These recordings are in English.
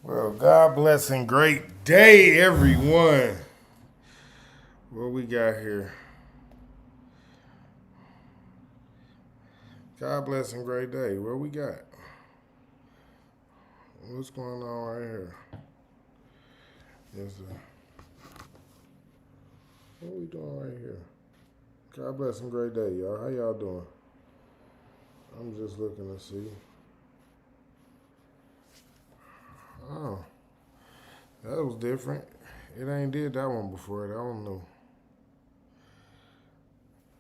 Well, God bless and great day, everyone. What we got here? God bless and great day. What we got? What's going on right here? Yes, what we doing right here? God bless and great day, y'all. How y'all doing? I'm just looking to see. Oh, that was different. It ain't did that one before. That one new.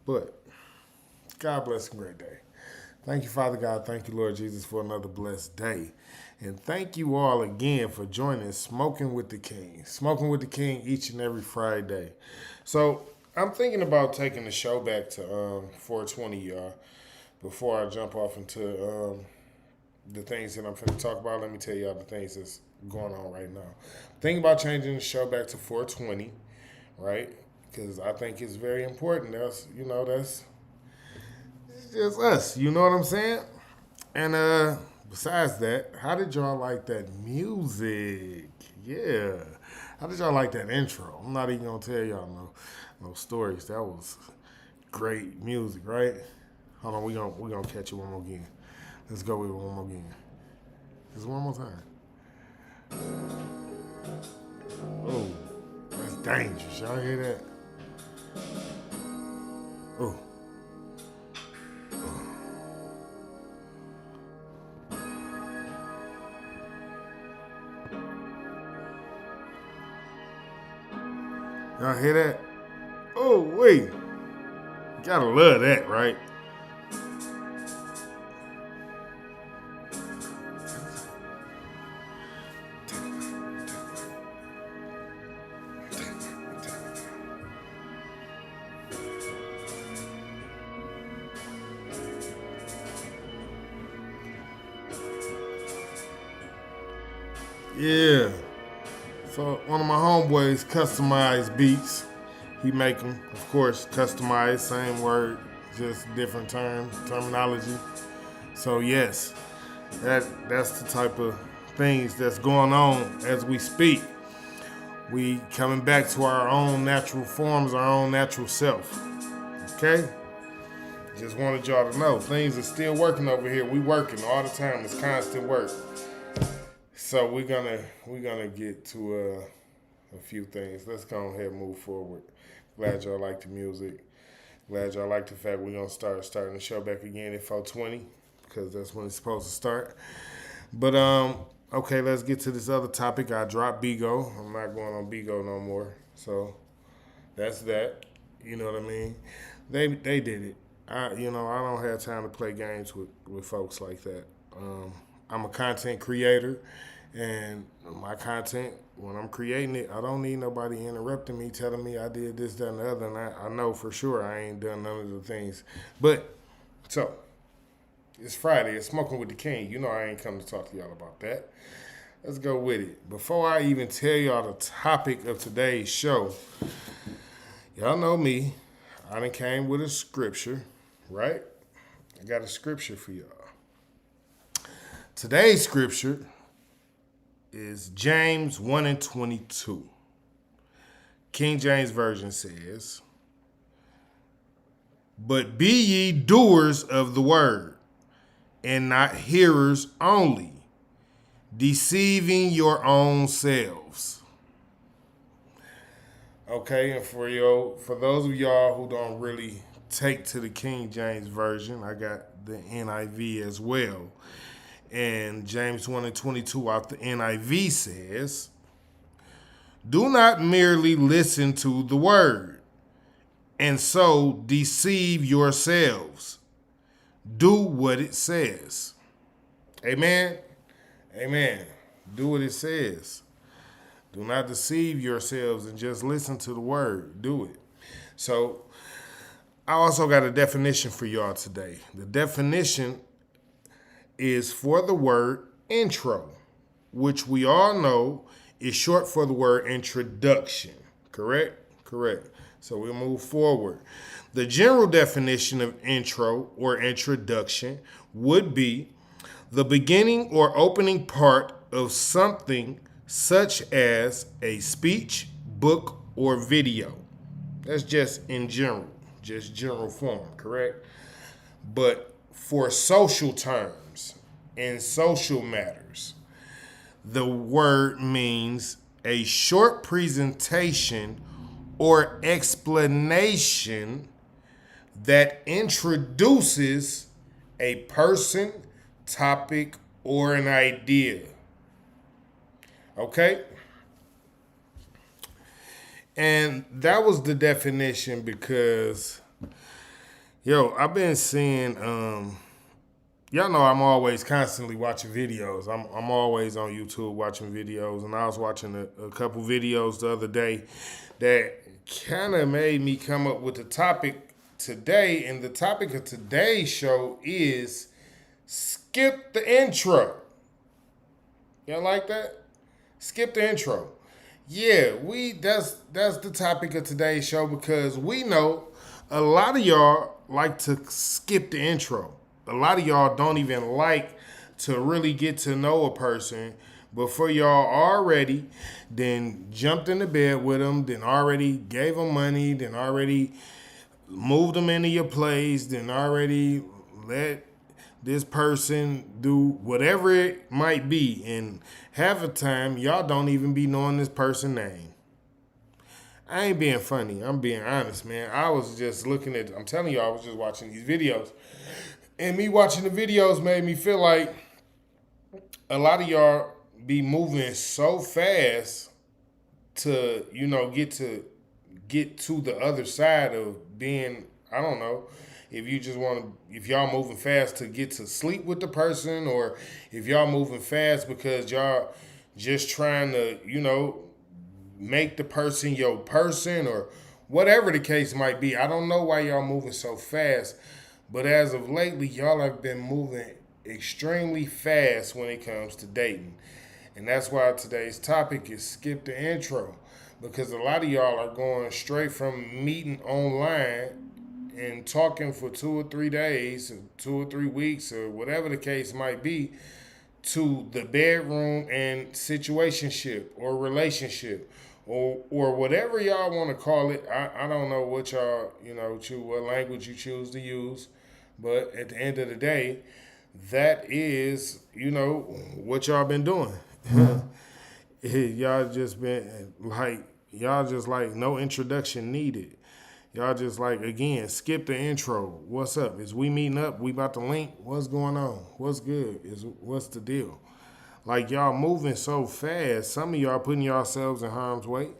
But God bless and great day. Thank you, Father God. Thank you, Lord Jesus, for another blessed day. And thank you all again for joining Smoking with the King. Smoking with the King each and every Friday. So I'm thinking about taking the show back to 420, y'all. Before I jump off into the things that I'm going to talk about, let me tell y'all the things that's going on right now. Thinking about changing the show back to 420, right? Because I think it's very important. That's it's just us. You know what I'm saying? And besides that, how did y'all like that music? Yeah. How did y'all like that intro? I'm not even gonna tell y'all no stories. That was great music, right? Hold on, we gonna catch it one more again. Let's go with it one more again. Just one more time. Oh, that's dangerous. Y'all hear that? Oh. Y'all hear that? Oh wait. Gotta love that, right? Yeah. So one of my homeboys customized beats. He make them, of course, customized, same word, just different terminology. So yes, that's the type of things that's going on as we speak. We coming back to our own natural forms, our own natural self. Okay? Just wanted y'all to know things are still working over here. We working all the time. It's constant work. So we're gonna get to a few things. Let's go ahead and move forward. Glad y'all like the music. Glad y'all like the fact we're gonna starting the show back again at 420 because that's when it's supposed to start. But okay, let's get to this other topic. I dropped Bigo. I'm not going on Bigo no more. So that's that. You know what I mean? They did it. I don't have time to play games with folks like that. I'm a content creator, and my content, when I'm creating it, I don't need nobody interrupting me, telling me I did this, that, and the other. And I know for sure I ain't done none of the things. But so it's Friday. It's Smoking with the King. You know I ain't come to talk to y'all about that. Let's go with it. Before I even tell y'all the topic of today's show, y'all know me. I done came with a scripture, right? I got a scripture for y'all. Today's scripture is James 1 and 22. King James Version says, "But be ye doers of the word, and not hearers only, deceiving your own selves." Okay, and for those of y'all who don't really take to the King James Version, I got the NIV as well. And James 1 and 22 out the NIV says, "Do not merely listen to the word, and so deceive yourselves. Do what it says." Amen. Amen. Do what it says. Do not deceive yourselves and just listen to the word. Do it. So I also got a definition for y'all today. The definition is for the word intro, which we all know is short for the word introduction. Correct? Correct. So we'll move forward. The general definition of intro or introduction would be the beginning or opening part of something such as a speech, book, or video. That's just in general, just general form, correct? But for social terms and social matters, the word means a short presentation or explanation that introduces a person, topic, or an idea. Okay? And that was the definition because, I've been seeing, y'all know I'm always constantly watching videos. I'm always on YouTube watching videos, and I was watching a couple videos the other day that kind of made me come up with the topic today. And the topic of today's show is skip the intro. Y'all like that? Skip the intro. Yeah, that's the topic of today's show because we know a lot of y'all like to skip the intro. A lot of y'all don't even like to really get to know a person before y'all already then jumped into bed with them, then already gave them money, then already moved them into your place, then already let this person do whatever it might be. And half the time, y'all don't even be knowing this person's name. I ain't being funny. I'm being honest, man. I was just I'm telling you, I was just watching these videos. And me watching the videos made me feel like a lot of y'all be moving so fast to, get to the other side of being, I don't know, if y'all moving fast to get to sleep with the person, or if y'all moving fast because y'all just trying to, make the person your person, or whatever the case might be. I don't know why y'all moving so fast, but as of lately, y'all have been moving extremely fast when it comes to dating. And that's why today's topic is skip the intro. Because a lot of y'all are going straight from meeting online and talking for 2 or 3 days, or 2 or 3 weeks, or whatever the case might be, to the bedroom and situationship or relationship, or whatever y'all want to call it. I don't know what y'all, what language you choose to use, but at the end of the day, that is, what y'all been doing. Y'all just been like no introduction needed. Y'all just like, again, skip the intro. What's up? Is we meeting up? We about to link? What's going on? What's good? What's the deal? Like, y'all moving so fast. Some of y'all putting yourselves in harm's way.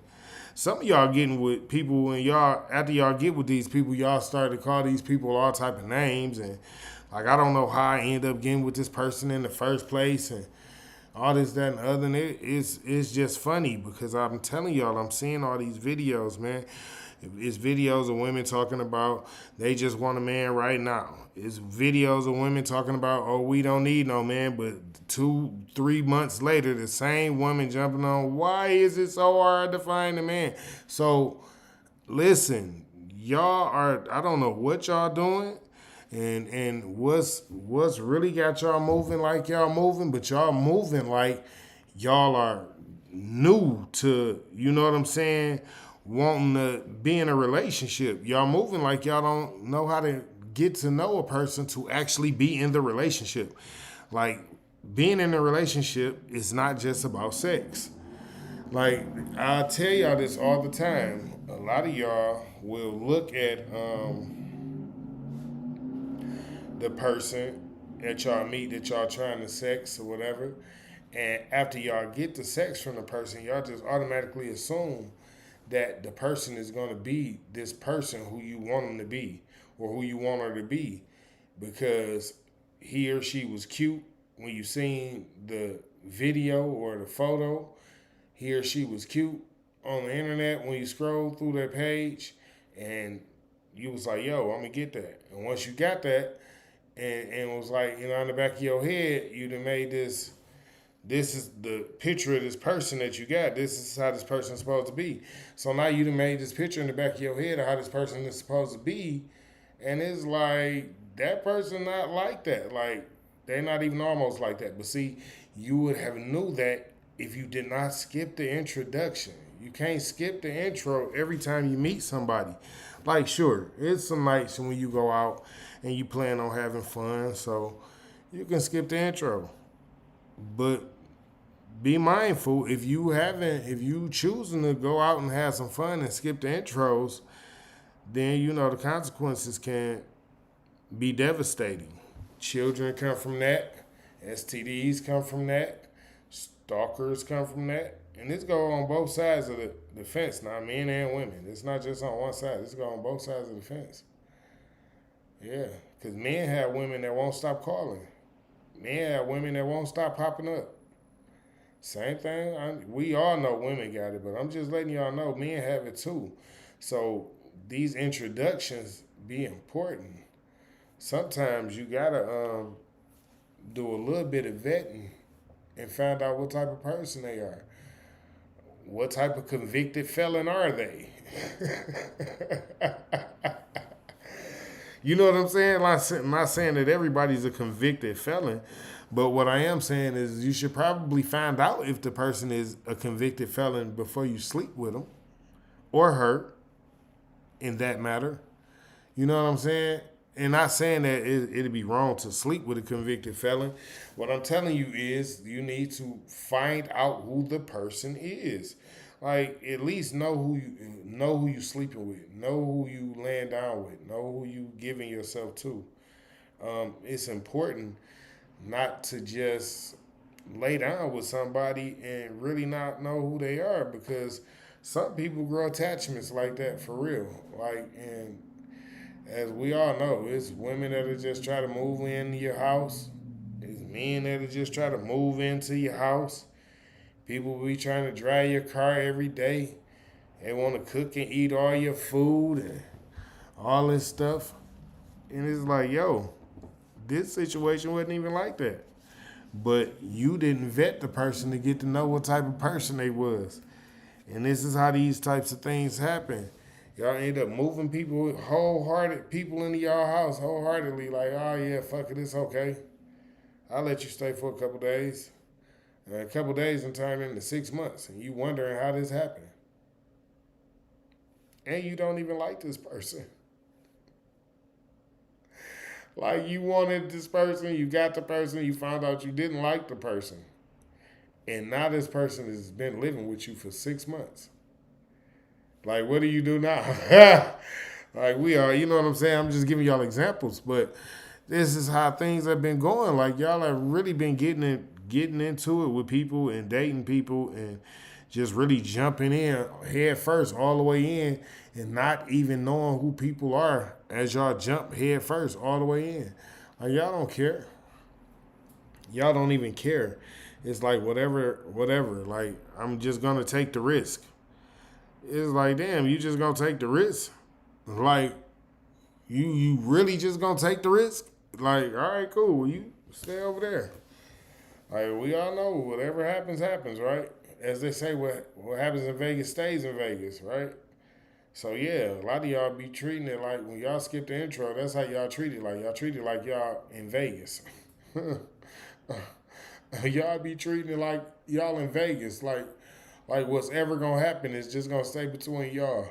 Some of y'all getting with people, and after y'all get with these people, y'all start to call these people all type of names. And like, I don't know how I end up getting with this person in the first place, and all this, that, and the other. And it's just funny because I'm telling y'all, I'm seeing all these videos, man. It's videos of women talking about they just want a man right now. It's videos of women talking about, oh, we don't need no man. But 2-3 months later, the same woman jumping on, why is it so hard to find a man? So listen, I don't know what y'all doing. And what's really got y'all moving like y'all moving, but y'all moving like y'all are new to, you know what I'm saying, wanting to be in a relationship. Y'all moving like y'all don't know how to get to know a person to actually be in the relationship. Like, being in a relationship is not just about sex. Like, I tell y'all this all the time. A lot of y'all will look at the person that y'all meet, that y'all trying to sex or whatever, and after y'all get the sex from the person, y'all just automatically assume that the person is going to be this person who you want them to be, or who you want her to be, because he or she was cute when you seen the video or the photo. He or she was cute on the internet when you scroll through their page, and you was like, yo, I'm going to get that. And once you got that, and it was like, in the back of your head, you done made this is the picture of this person that you got. This is how this person is supposed to be. So now you done made this picture in the back of your head of how this person is supposed to be. And it's like, that person not like that. Like, They're not even almost like that. But see, you would have knew that if you did not skip the introduction. You can't skip the intro every time you meet somebody. Like, sure, it's some nights when you go out and you plan on having fun, so you can skip the intro. But be mindful if you choosing to go out and have some fun and skip the intros, then you know the consequences can be devastating. Children come from that. STDs come from that. Stalkers come from that. And this goes on both sides of the fence now, men and women. It's not just on one side. This goes on both sides of the fence. Yeah, because men have women that won't stop calling. Men have women that won't stop popping up. Same thing. We all know women got it, but I'm just letting y'all know men have it too. So these introductions be important. Sometimes you gotta do a little bit of vetting and find out what type of person they are. What type of convicted felon are they? You know what I'm saying? Like, I'm not saying that everybody's a convicted felon, but what I am saying is you should probably find out if the person is a convicted felon before you sleep with them or her in that matter. You know what I'm saying? And not saying that it'd be wrong to sleep with a convicted felon. What I'm telling you is you need to find out who the person is. Like, at least know who you sleeping with, know who you laying down with, know who you giving yourself to. It's important not to just lay down with somebody and really not know who they are, because some people grow attachments like that for real. Like, and as we all know, it's women that'll just try to move into your house. It's men that'll just try to move into your house. People be trying to drive your car every day. They want to cook and eat all your food and all this stuff. And it's like, yo, this situation wasn't even like that. But you didn't vet the person to get to know what type of person they was. And this is how these types of things happen. Y'all end up moving people, wholehearted people into y'all house wholeheartedly. Like, oh yeah, fuck it, it's okay. I'll let you stay for a couple days. And a couple days and turn into 6 months. And you wondering how this happened. And you don't even like this person. Like, you wanted this person, you got the person, you found out you didn't like the person. And now this person has been living with you for 6 months. Like, what do you do now? Like, we are, you know what I'm saying? I'm just giving y'all examples, but this is how things have been going. Like, y'all have really been getting into it with people and dating people and just really jumping in head first all the way in and not even knowing who people are as y'all jump head first all the way in. Like, y'all don't care. Y'all don't even care. It's like whatever. Like, I'm just gonna take the risk. It's like, damn, you just gonna take the risk? Like, you really just gonna take the risk? Like, all right, cool. Well, you stay over there. Like, we all know whatever happens, happens, right? As they say, what happens in Vegas stays in Vegas, right? So, yeah, a lot of y'all be treating it like when y'all skip the intro, that's how y'all treat it. Like, y'all treat it like y'all in Vegas. Y'all be treating it like y'all in Vegas. Like what's ever going to happen is just going to stay between y'all.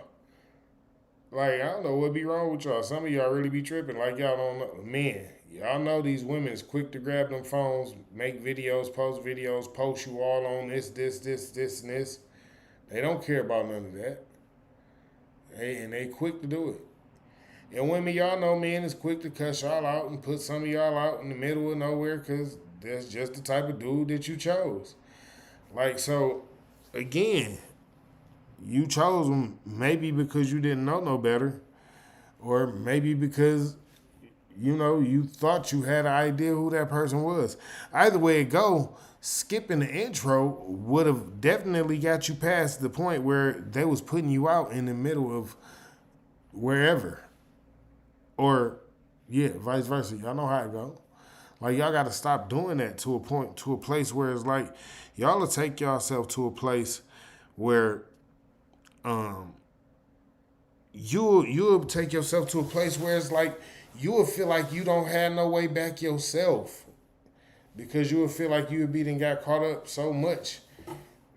Like, I don't know what be wrong with y'all. Some of y'all really be tripping like y'all don't know. Men, y'all know these women is quick to grab them phones, make videos, post you all on this, and this. They don't care about none of that. And they quick to do it. And women, y'all know men is quick to cuss y'all out and put some of y'all out in the middle of nowhere because that's just the type of dude that you chose. Like, so, again, you chose them maybe because you didn't know no better, or maybe because, you know, you thought you had an idea who that person was. Either way it go, skipping the intro would have definitely got you past the point where they was putting you out in the middle of wherever. Or, yeah, vice versa. Y'all know how it go. Like, y'all got to stop doing that to a place where it's like, y'all will take yourself to a place where you'll take yourself to a place where it's like, you will feel like you don't have no way back yourself. because you would feel like you would be then got caught up so much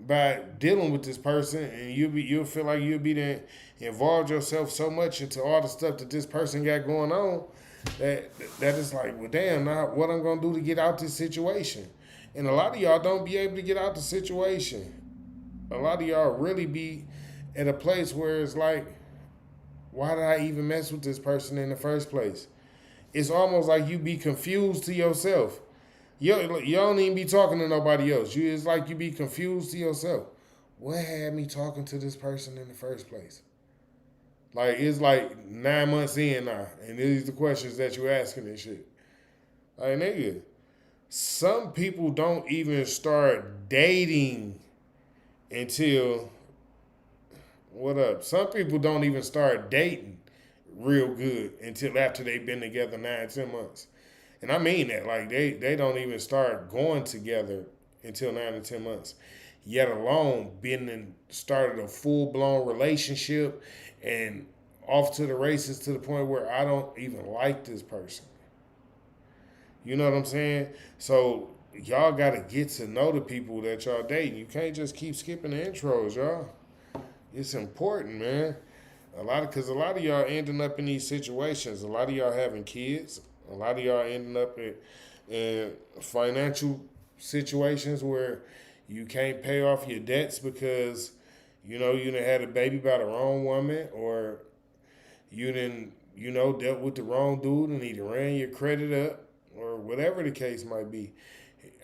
by dealing with this person, and you'll feel like you'll be then involved yourself so much into all the stuff that this person got going on that it's like, well, damn, now what I'm gonna do to get out this situation? And a lot of y'all don't be able to get out the situation. A lot of y'all really be at a place where it's like, why did I even mess with this person in the first place? It's almost like you be confused to yourself. You don't even be talking to nobody else. It's like you be confused to yourself. What had me talking to this person in the first place? Like, it's like 9 months in now, and these are the questions that you asking and shit. Like, nigga, some people don't even start dating until, what up? Some people don't even start dating real good until after they've been together 9, 10 months. And I mean that. Like, they don't even start going together until 9 to 10 months. Yet alone being started a full blown relationship and off to the races to the point where I don't even like this person. You know what I'm saying? So y'all gotta get to know the people that y'all dating. You can't just keep skipping the intros, y'all. It's important, man. Because a lot of y'all ending up in these situations. A lot of y'all having kids. A lot of y'all ending up in financial situations where you can't pay off your debts because you done had a baby by the wrong woman, or you done dealt with the wrong dude and he ran your credit up, or whatever the case might be.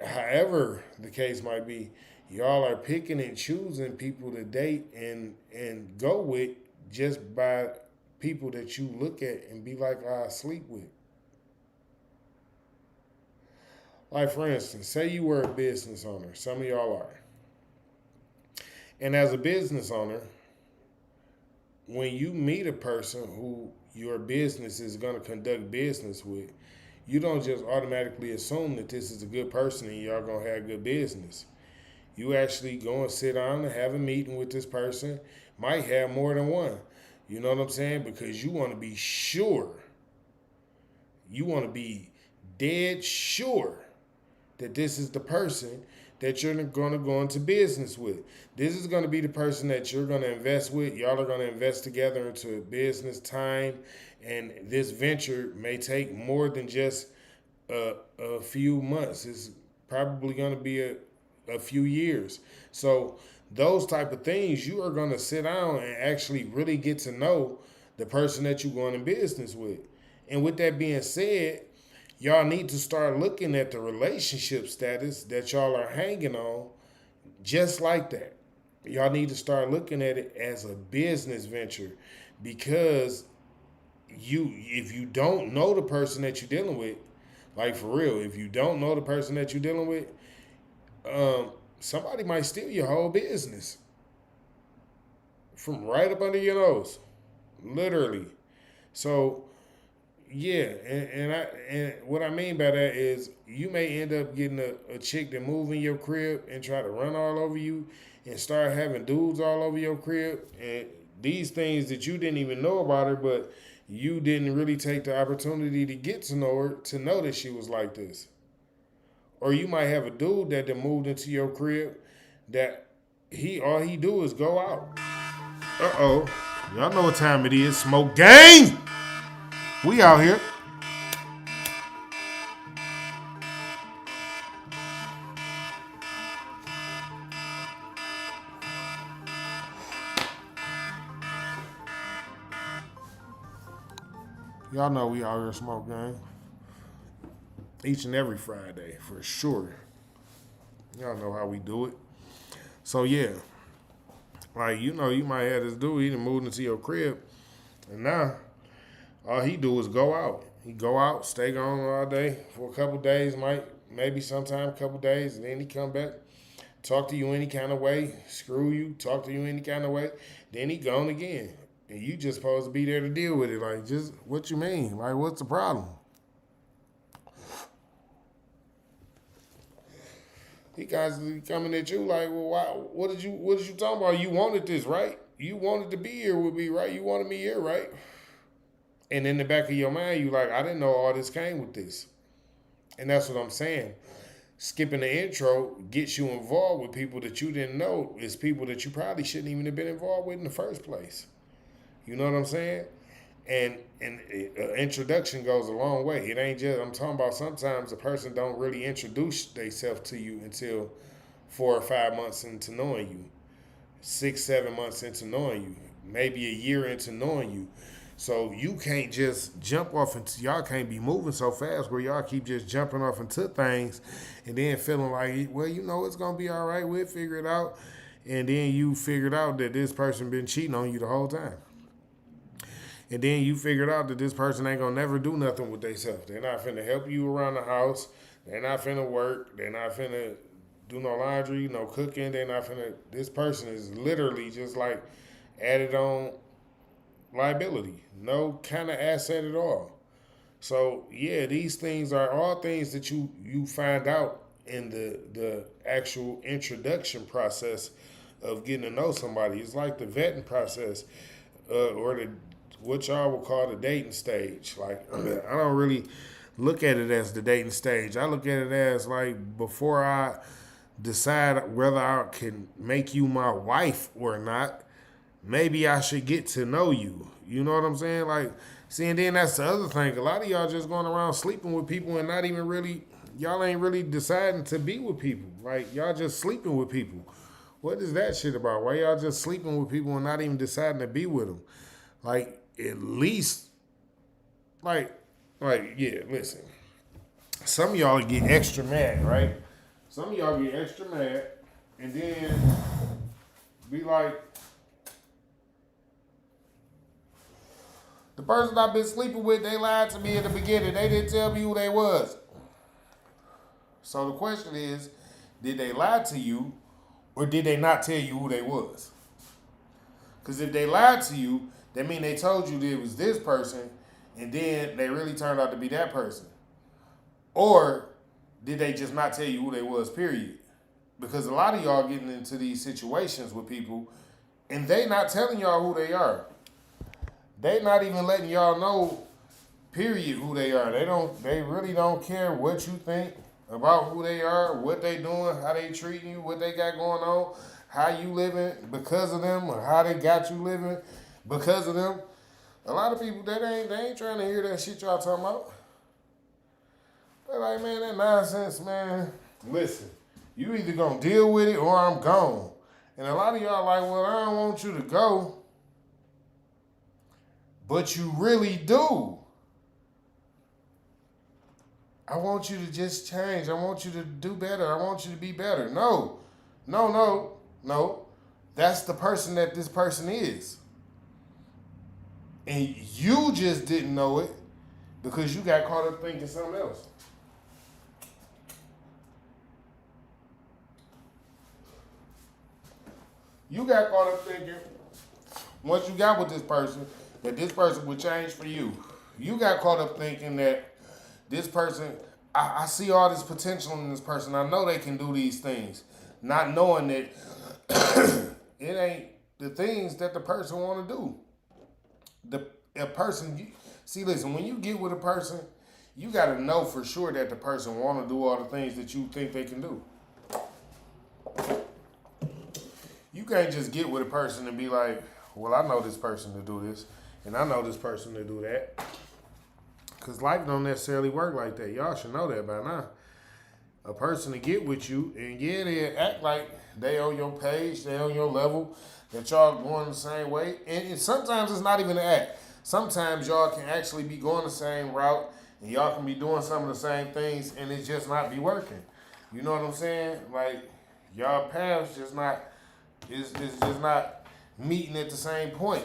However the case might be, y'all are picking and choosing people to date and go with just by people that you look at and be like, I sleep with. Like, for instance, say you were a business owner. Some of y'all are. And as a business owner, when you meet a person who your business is going to conduct business with, you don't just automatically assume that this is a good person and y'all going to have good business. You actually go and sit down and have a meeting with this person. Might have more than one. You know what I'm saying? Because you want to be sure. You want to be dead sure that this is the person that you're going to go into business with. This is going to be the person that you're going to invest with. Y'all are going to invest together into business time. And this venture may take more than just a few months. It's probably going to be a few years. So those type of things, you are going to sit down and actually really get to know the person that you're going in business with. And with that being said, y'all need to start looking at the relationship status that y'all are hanging on just like that. Y'all need to start looking at it as a business venture, because if you don't know the person that you're dealing with, like for real, if you don't know the person that you're dealing with, somebody might steal your whole business from right up under your nose, literally. So yeah, and what I mean by that is you may end up getting a chick that move in your crib and try to run all over you and start having dudes all over your crib, and these things that you didn't even know about her, but you didn't really take the opportunity to get to know her to know that she was like this. Or you might have a dude that moved into your crib that all he do is go out. Uh-oh. Y'all know what time it is. Smoke gang! We out here. Y'all know we out here smoke gang. Each and every Friday, for sure. Y'all know how we do it. So yeah. Like, you might have this dude, he done moved into your crib, and now all he do is go out. He go out, stay gone all day for a couple days, maybe sometime a couple days, and then he come back, talk to you any kind of way, screw you, talk to you any kind of way, then he gone again. And you just supposed to be there to deal with it. Like, just what you mean? Like, what's the problem? He constantly coming at you like, well, why? What did you talking about? You wanted this, right? You wanted to be here with me, right? You wanted me here, right? And in the back of your mind, you like, I didn't know all this came with this. And that's what I'm saying. skipping the intro gets you involved with people that you didn't know is people that you probably shouldn't even have been involved with in the first place. You know what I'm saying? And introduction goes a long way. It ain't just I'm talking about sometimes a person don't really introduce themselves to you until 4 or 5 months into knowing you, 6, 7 months into knowing you, maybe a year into knowing you. So you can't just jump off into y'all can't be moving so fast where y'all keep just jumping off into things and then feeling like, well, it's gonna be all right, we'll figure it out. And then you figured out that this person been cheating on you the whole time. And then you figured out that this person ain't gonna never do nothing with themselves. They're not finna help you around the house. They're not finna work. They're not finna do no laundry, no cooking. They're not finna. This person is literally just like added on liability. No kind of asset at all. So yeah, these things are all things that you find out in the actual introduction process of getting to know somebody. It's like the vetting process, or the what y'all would call the dating stage. Like I don't really look at it as the dating stage. I look at it as like before I decide whether I can make you my wife or not, maybe I should get to know you. You know what I'm saying? Like, see, and then that's the other thing. A lot of y'all just going around sleeping with people and not even really, y'all ain't really deciding to be with people. Like, y'all just sleeping with people. What is that shit about? Why y'all just sleeping with people and not even deciding to be with them? Like, at least, like, yeah, listen. Some of y'all get extra mad, right? Some of y'all get extra mad and then be like, the person I've been sleeping with, they lied to me in the beginning. They didn't tell me who they was. So the question is, did they lie to you or did they not tell you who they was? Because if they lied to you, that mean they told you that it was this person and then they really turned out to be that person. Or did they just not tell you who they was, period? Because a lot of y'all getting into these situations with people and they not telling y'all who they are. They not even letting y'all know, period, who they are. They really don't care what you think about who they are, what they doing, how they treating you, what they got going on, how you living because of them, or how they got you living because of them. A lot of people, they ain't trying to hear that shit y'all talking about. They're like, man, that nonsense, man. Listen, you either gonna deal with it or I'm gone. And a lot of y'all like, well, I don't want you to go. But you really do. I want you to just change. I want you to do better. I want you to be better. No. That's the person that this person is. And you just didn't know it because you got caught up thinking something else. You got caught up thinking, once you got with this person, that this person would change for you. You got caught up thinking that this person, I see all this potential in this person. I know they can do these things. Not knowing that it ain't the things that the person want to do. A person, see, listen, when you get with a person, you got to know for sure that the person want to do all the things that you think they can do. You can't just get with a person and be like, well, I know this person to do this, and I know this person to do that. Because life don't necessarily work like that. Y'all should know that by now. A person to get with you, and yeah, they act like they on your page, they on your level, that y'all going the same way. And sometimes it's not even an act. Sometimes y'all can actually be going the same route, and y'all can be doing some of the same things, and it just not be working. You know what I'm saying? Like, y'all paths just not, is just not meeting at the same point.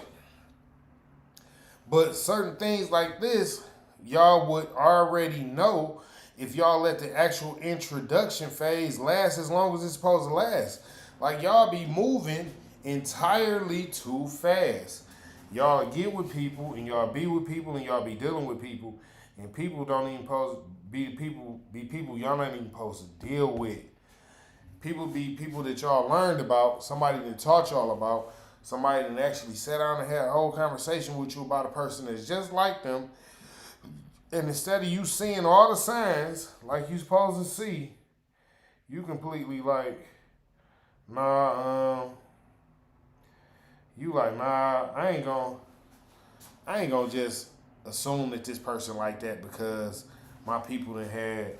But certain things like this, y'all would already know if y'all let the actual introduction phase last as long as it's supposed to last. Like, y'all be moving entirely too fast. Y'all get with people and y'all be with people and y'all be dealing with people, and people don't even supposed to be people y'all not even supposed to deal with. People be people that y'all learned about, somebody that taught y'all about, somebody that actually sat down and had a whole conversation with you about a person that's just like them. And instead of you seeing all the signs like you supposed to see, You completely like, nah, you like, nah, I ain't gonna just assume that this person like that because my people that had,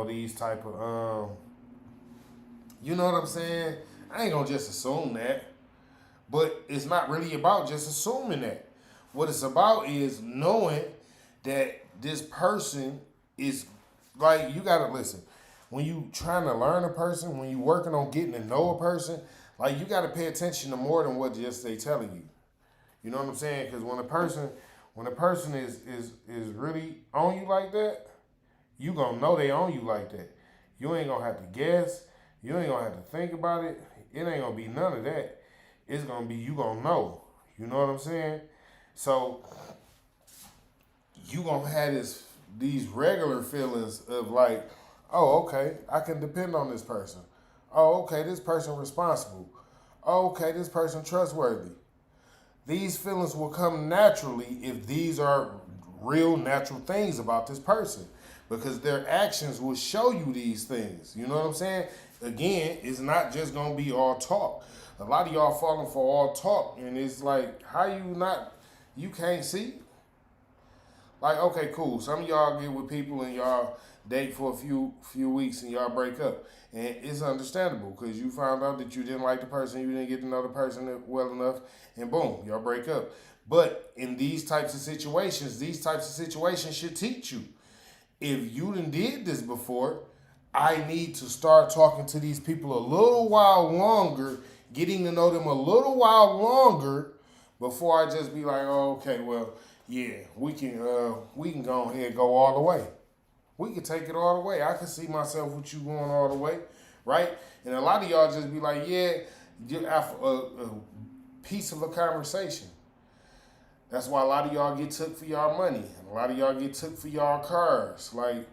these type of, you know what I'm saying? I ain't gonna just assume that. But it's not really about just assuming that. What it's about is knowing that this person is like you gotta listen. When you trying to learn a person, when you working on getting to know a person, like you gotta pay attention to more than what just they telling you. You know what I'm saying? Because when a person is really on you like that, you gonna know they on you like that. You ain't gonna have to guess. You ain't gonna have to think about it. It ain't gonna be none of that. It's gonna be you gonna know. You know what I'm saying? So you gonna have these regular feelings of like, oh, okay, I can depend on this person. Oh, okay, this person responsible. Oh, okay, this person trustworthy. These feelings will come naturally if these are real natural things about this person because their actions will show you these things. You know what I'm saying? Again, it's not just gonna be all talk. A lot of y'all falling for all talk, and it's like, how you can't see? Like, okay, cool. Some of y'all get with people and y'all date for a few weeks and y'all break up. And it's understandable because you found out that you didn't like the person, you didn't get to know the person well enough, and boom, y'all break up. But in these types of situations, should teach you. If you done did this before, I need to start talking to these people a little while longer, getting to know them a little while longer before I just be like, oh, okay, well, yeah, we can go ahead and go all the way. We can take it all the way. I can see myself with you going all the way, right? And a lot of y'all just be like, yeah, after a piece of a conversation. That's why a lot of y'all get took for y'all money. And a lot of y'all get took for y'all cars. Like,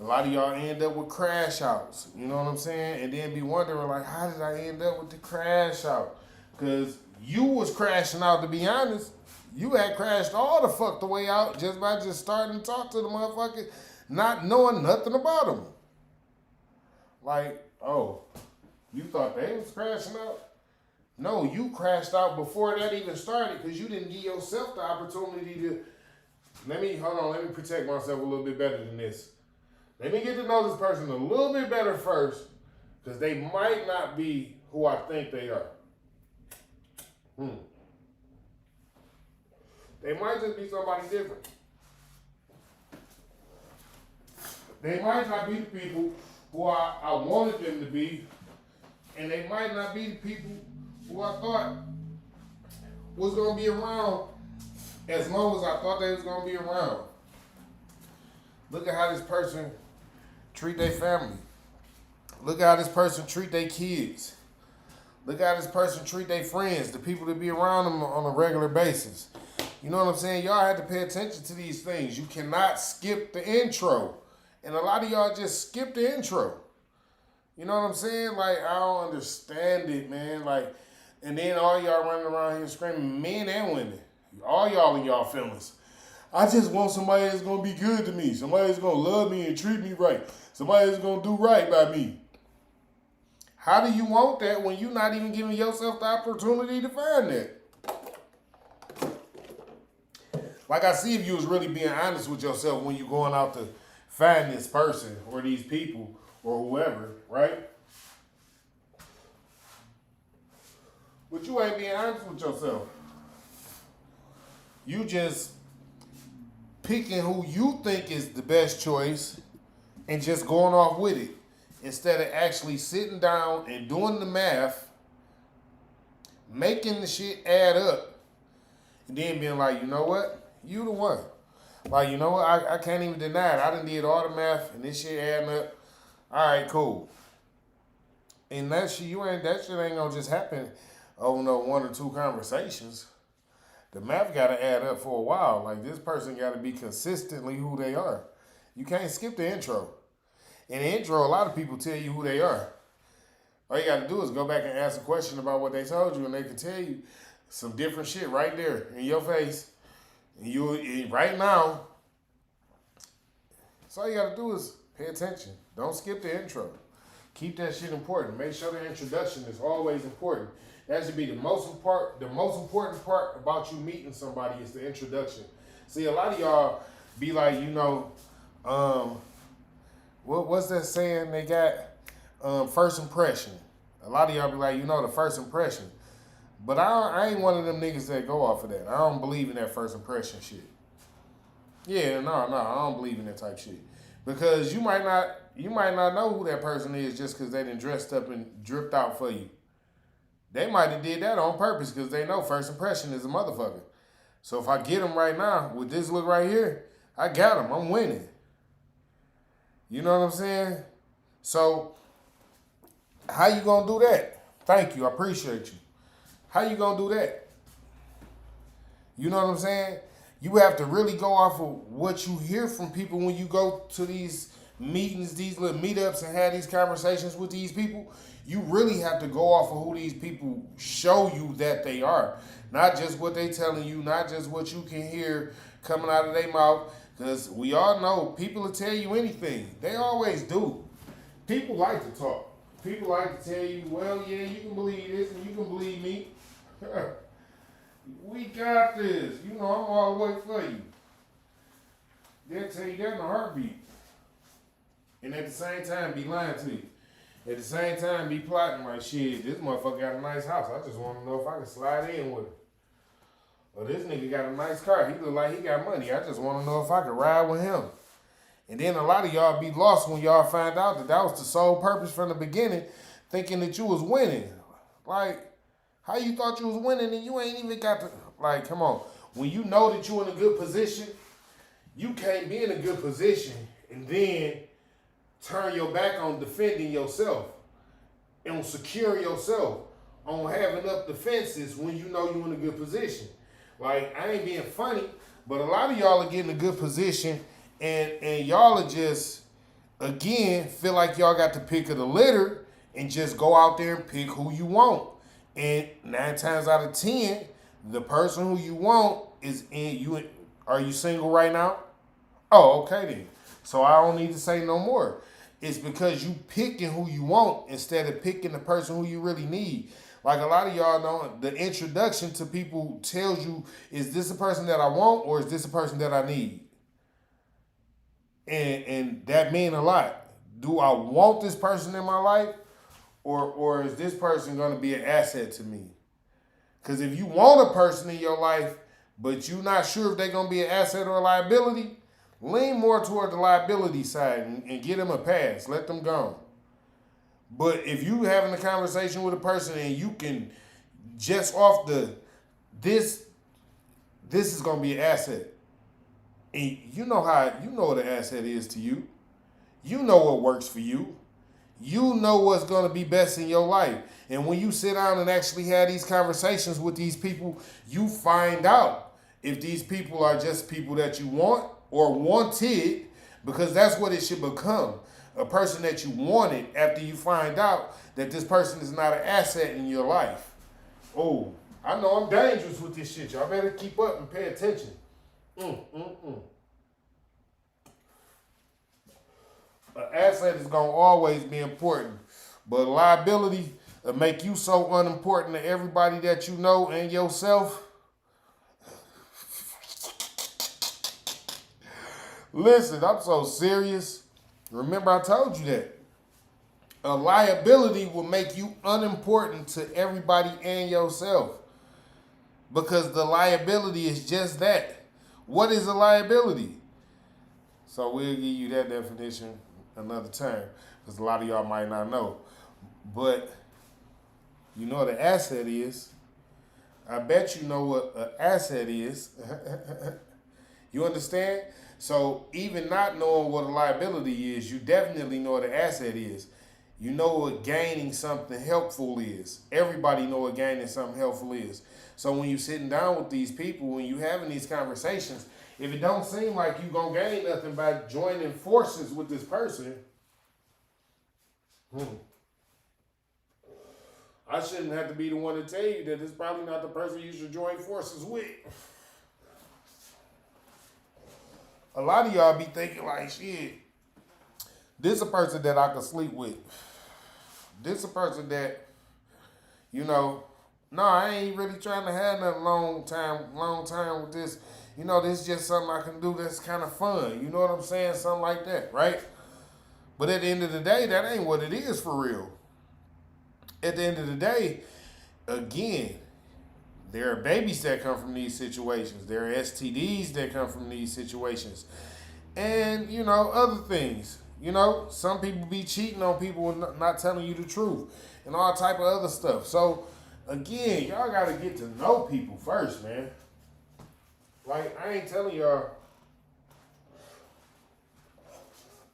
a lot of y'all end up with crash outs. You know what I'm saying? And then be wondering, like, how did I end up with the crash out? Because you was crashing out, to be honest. You had crashed all the fuck the way out just by just starting to talk to the motherfucker, not knowing nothing about them. Like, oh, you thought they was crashing out? No, you crashed out before that even started because you didn't give yourself the opportunity to. Let me protect myself a little bit better than this. Let me get to know this person a little bit better first because they might not be who I think they are. They might just be somebody different. They might not be the people who I wanted them to be, and they might not be the people who I thought was going to be around as long as I thought they was going to be around. Look at how this person treat their family. Look at how this person treat their kids. Look at how this person treat their friends, the people that be around them on a regular basis. You know what I'm saying? Y'all have to pay attention to these things. You cannot skip the intro. And a lot of y'all just skip the intro. You know what I'm saying? Like, I don't understand it, man. Like, and then all y'all running around here screaming, men and women. All y'all in y'all feelings. I just want somebody that's going to be good to me. Somebody that's going to love me and treat me right. Somebody that's going to do right by me. How do you want that when you're not even giving yourself the opportunity to find that? Like, I see if you was really being honest with yourself when you're going out to find this person or these people or whoever, right? But you ain't being honest with yourself. You just picking who you think is the best choice and just going off with it instead of actually sitting down and doing the math, making the shit add up, and then being like, you know what? You the one. Like, you know what? I can't even deny it. I done did all the math and this shit adding up. All right, cool. And that shit ain't gonna just happen over no one or two conversations. The math gotta add up for a while. Like, this person gotta be consistently who they are. You can't skip the intro. In the intro, a lot of people tell you who they are. All you gotta do is go back and ask a question about what they told you, and they can tell you some different shit right there in your face. And you right now, so all you gotta do is pay attention. Don't skip the intro. Keep that shit important. Make sure the introduction is always important. That should be the most important part about you meeting somebody is the introduction. See, a lot of y'all be like, what's that saying they got? First impression. A lot of y'all be like, the first impression. But I ain't one of them niggas that go off of that. I don't believe in that first impression shit. Yeah, no, I don't believe in that type shit. Because you might not know who that person is just because they done dressed up and dripped out for you. They might have did that on purpose because they know first impression is a motherfucker. So if I get them right now with this look right here, I got them. I'm winning. You know what I'm saying? So how you gonna do that? Thank you. I appreciate you. How you gonna do that? You know what I'm saying? You have to really go off of what you hear from people when you go to these meetings, these little meetups, and have these conversations with these people. You really have to go off of who these people show you that they are. Not just what they telling you, not just what you can hear coming out of their mouth. Because we all know people will tell you anything. They always do. People like to talk. People like to tell you, well, yeah, you can believe this and you can believe me. We got this. I'm all the way for you. They'll tell you that in a heartbeat. And at the same time, be lying to you. At the same time, be plotting like, shit, this motherfucker got a nice house. I just want to know if I can slide in with him. Or this nigga got a nice car. He look like he got money. I just want to know if I can ride with him. And then a lot of y'all be lost when y'all find out that was the sole purpose from the beginning, thinking that you was winning. Like, how you thought you was winning and you ain't even got to, like, come on. When you know that you in a good position, you can't be in a good position and then turn your back on defending yourself, on securing yourself, on having up defenses when you know you're in a good position. Like, I ain't being funny, but a lot of y'all are getting a good position and y'all are just, again, feel like y'all got the pick of the litter and just go out there and pick who you want. And 9 times out of 10, the person who you want is in you. Are you single right now? Oh, okay then. So I don't need to say no more. It's because you picking who you want instead of picking the person who you really need. Like a lot of y'all know, the introduction to people tells you, is this a person that I want or is this a person that I need? And that means a lot. Do I want this person in my life or is this person going to be an asset to me? Because if you want a person in your life, but you're not sure if they're going to be an asset or a liability, lean more toward the liability side and get them a pass. Let them go. But if you having a conversation with a person and you can just off this is going to be an asset. And you know what an asset is to you. You know what works for you. You know what's going to be best in your life. And when you sit down and actually have these conversations with these people, you find out if these people are just people that you want or wanted, because that's what it should become. A person that you wanted after you find out that this person is not an asset in your life. Oh, I know I'm dangerous with this shit. Y'all better keep up and pay attention. An asset is going to always be important, but liability will make you so unimportant to everybody that you know and yourself. Listen, I'm so serious. Remember I told you that. A liability will make you unimportant to everybody and yourself. Because the liability is just that. What is a liability? So we'll give you that definition another time. Because a lot of y'all might not know. But you know what an asset is. I bet you know what an asset is. You understand? So even not knowing what a liability is, you definitely know what an asset is. You know what gaining something helpful is. Everybody know what gaining something helpful is. So when you sitting down with these people, when you having these conversations, if it don't seem like you gonna gain nothing by joining forces with this person, I shouldn't have to be the one to tell you that it's probably not the person you should join forces with. A lot of y'all be thinking like, shit, this is a person that I could sleep with. this a person that, you know, no, I ain't really trying to have nothing long time with this. You know, this is just something I can do that's kind of fun. You know what I'm saying? Something like that, right? But at the end of the day, that ain't what it is for real. At the end of the day, again, there are babies that come from these situations. There are STDs that come from these situations. And, you know, other things. You know, some people be cheating on people and not telling you the truth. And all type of other stuff. So, again, y'all got to get to know people first, man. Like, I ain't telling y'all.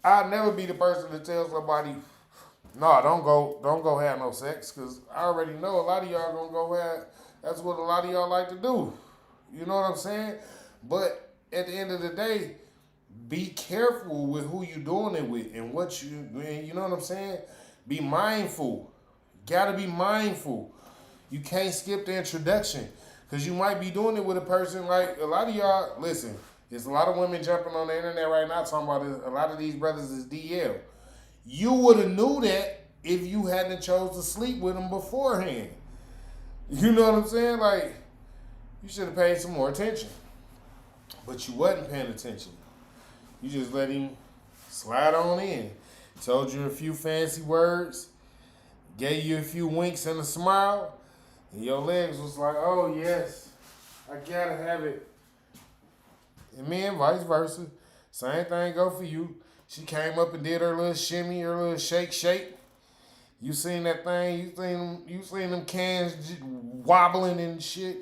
I'd never be the person to tell somebody, no, don't go have no sex. Because I already know a lot of y'all going to go have. That's what a lot of y'all like to do. You know what I'm saying? But at the end of the day, be careful with who you doing it with and what you know what I'm saying? Be mindful. Gotta be mindful. You can't skip the introduction. Because you might be doing it with a person like a lot of y'all, listen, there's a lot of women jumping on the internet right now talking about it. A lot of these brothers is DL. You would have knew that if you hadn't chose to sleep with them beforehand. You know what I'm saying? Like, you should have paid some more attention. But you wasn't paying attention. You just let him slide on in. Told you a few fancy words, gave you a few winks and a smile, and your legs was like, oh yes, I gotta have it. And me and vice versa. Same thing go for you. She came up and did her little shimmy, her little shake. You seen that thing? You seen them cans wobbling and shit.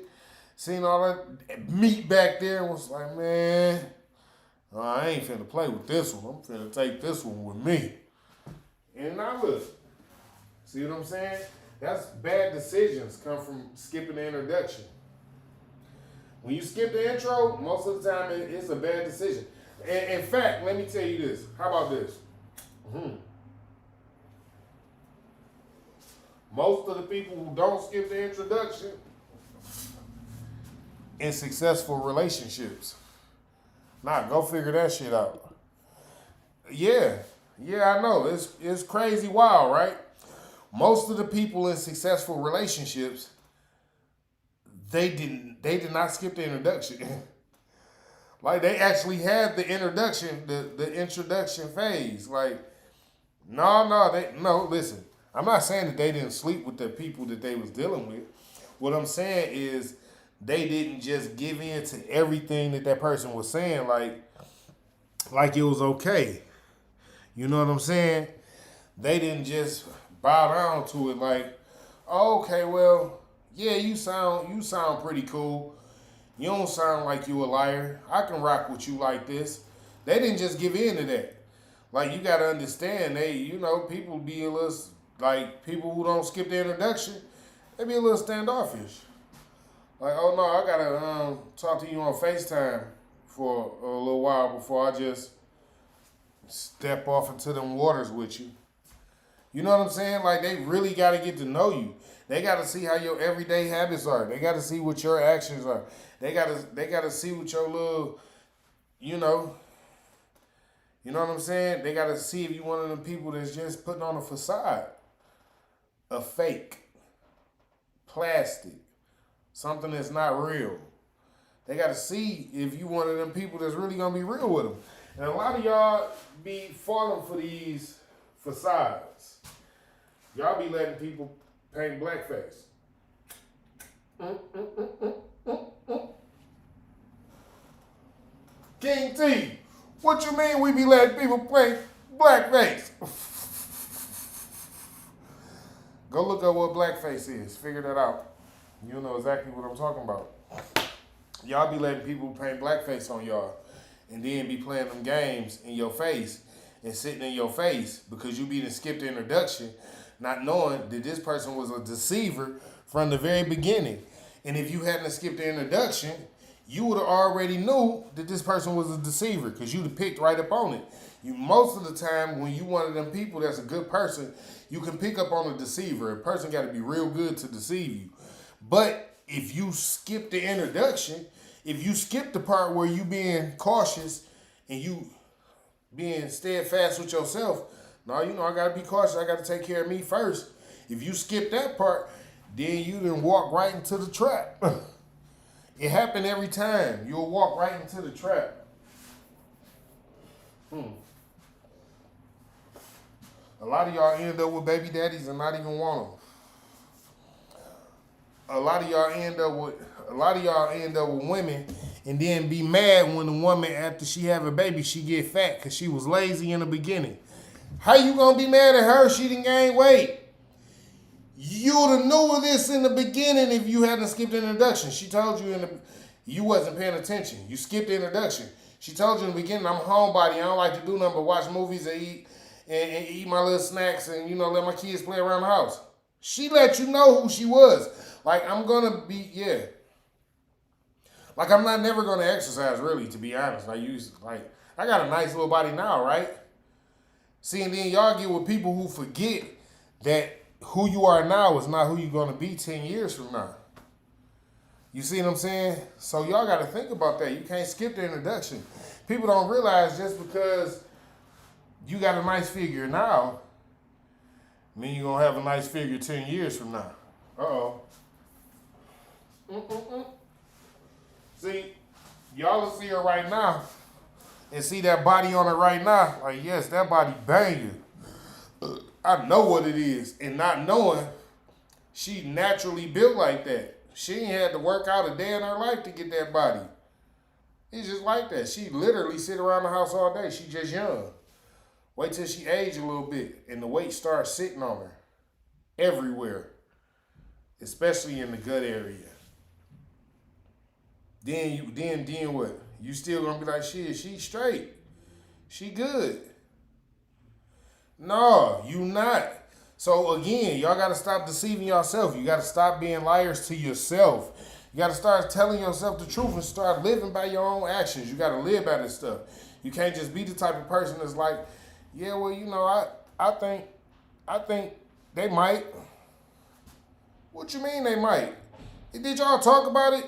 Seen all that meat back there and was like, man, I ain't finna play with this one. I'm finna take this one with me. And now look, see what I'm saying? That's bad decisions come from skipping the introduction. When you skip the intro, most of the time it's a bad decision. And in fact, let me tell you this. How about this? Most of the people who don't skip the introduction in successful relationships. Nah, go figure that shit out. Yeah, I know. It's crazy wild, right? Most of the people in successful relationships, they did not skip the introduction. Like they actually had the introduction, the introduction phase. Like, no, listen. I'm not saying that they didn't sleep with the people that they was dealing with. What I'm saying is they didn't just give in to everything that person was saying like it was okay. You know what I'm saying? They didn't just bow down to it like, oh, okay, well, yeah, you sound pretty cool. You don't sound like you a liar. I can rock with you like this. They didn't just give in to that. Like, you got to understand, people be a little, like, people who don't skip the introduction, they be a little standoffish. Like, oh, no, I got to talk to you on FaceTime for a little while before I just step off into them waters with you. You know what I'm saying? Like, they really got to get to know you. They got to see how your everyday habits are. They got to see what your actions are. They got to see what your little, you know what I'm saying? They got to see if you one of them people that's just putting on a facade, a fake, plastic, something that's not real. They got to see if you one of them people that's really going to be real with them. And a lot of y'all be falling for these facades. Y'all be letting people paint blackface. King T, what you mean we be letting people paint blackface? Go look up what blackface is. Figure that out. You'll know exactly what I'm talking about. Y'all be letting people paint blackface on y'all and then be playing them games in your face and sitting in your face because you be done skipped the introduction, not knowing that this person was a deceiver from the very beginning. And if you hadn't skipped the introduction, you would have already knew that this person was a deceiver because you'd have picked right up on it. You most of the time when you one of them people that's a good person, you can pick up on a deceiver. A person got to be real good to deceive you. But if you skip the introduction, if you skip the part where you being cautious and you being steadfast with yourself, no, I got to be cautious. I got to take care of me first. If you skip that part, then you done walk right into the trap. It happened every time. You'll walk right into the trap. A lot of y'all end up with baby daddies and not even want them. A lot of y'all end up with women and then be mad when the woman, after she have a baby, she get fat because she was lazy in the beginning. How you gonna be mad at her? She didn't gain weight. You'd have knew of this in the beginning if you hadn't skipped the introduction. She told you you wasn't paying attention. You skipped the introduction. She told you in the beginning, I'm a homebody. I don't like to do nothing but watch movies and eat my little snacks and, let my kids play around the house. She let you know who she was. Like, I'm gonna be, Like, I'm not never gonna exercise, really, to be honest. I got a nice little body now, right? See, and then y'all get with people who forget that who you are now is not who you're gonna be 10 years from now. You see what I'm saying? So y'all gotta think about that. You can't skip the introduction. People don't realize just because you got a nice figure now, mean you're gonna have a nice figure 10 years from now. Uh-oh. See, y'all will see her right now and see that body on her right now. Like, yes, that body banging. I know what it is. And not knowing, she naturally built like that. She ain't had to work out a day in her life to get that body. It's just like that. She literally sit around the house all day. She just young. Wait till she age a little bit and the weight starts sitting on her everywhere, especially in the gut area. Then what? You still gonna be like, shit, she straight. She good. No, you not. So again, y'all gotta stop deceiving yourself. You gotta stop being liars to yourself. You gotta start telling yourself the truth and start living by your own actions. You gotta live by this stuff. You can't just be the type of person that's like, yeah, well, I think they might. What you mean they might? Did y'all talk about it?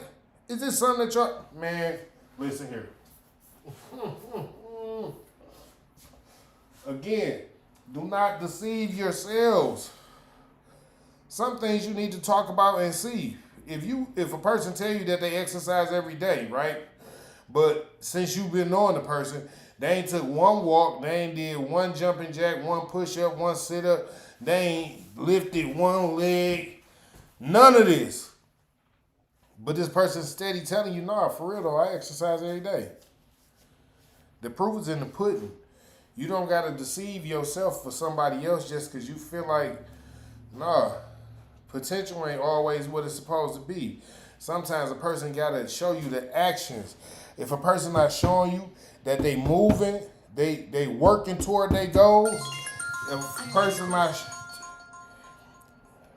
Is this something that y'all... Man, listen here. Again, do not deceive yourselves. Some things you need to talk about and see. If a person tell you that they exercise every day, right? But since you've been knowing the person, they ain't took one walk, they ain't did one jumping jack, one push-up, one sit-up, they ain't lifted one leg, none of this. But this person's steady telling you, nah, for real though, I exercise every day. The proof is in the pudding. You don't got to deceive yourself for somebody else just because you feel like, nah, potential ain't always what it's supposed to be. Sometimes a person got to show you the actions. If a person not showing you that they moving, they working toward their goals, if a person not...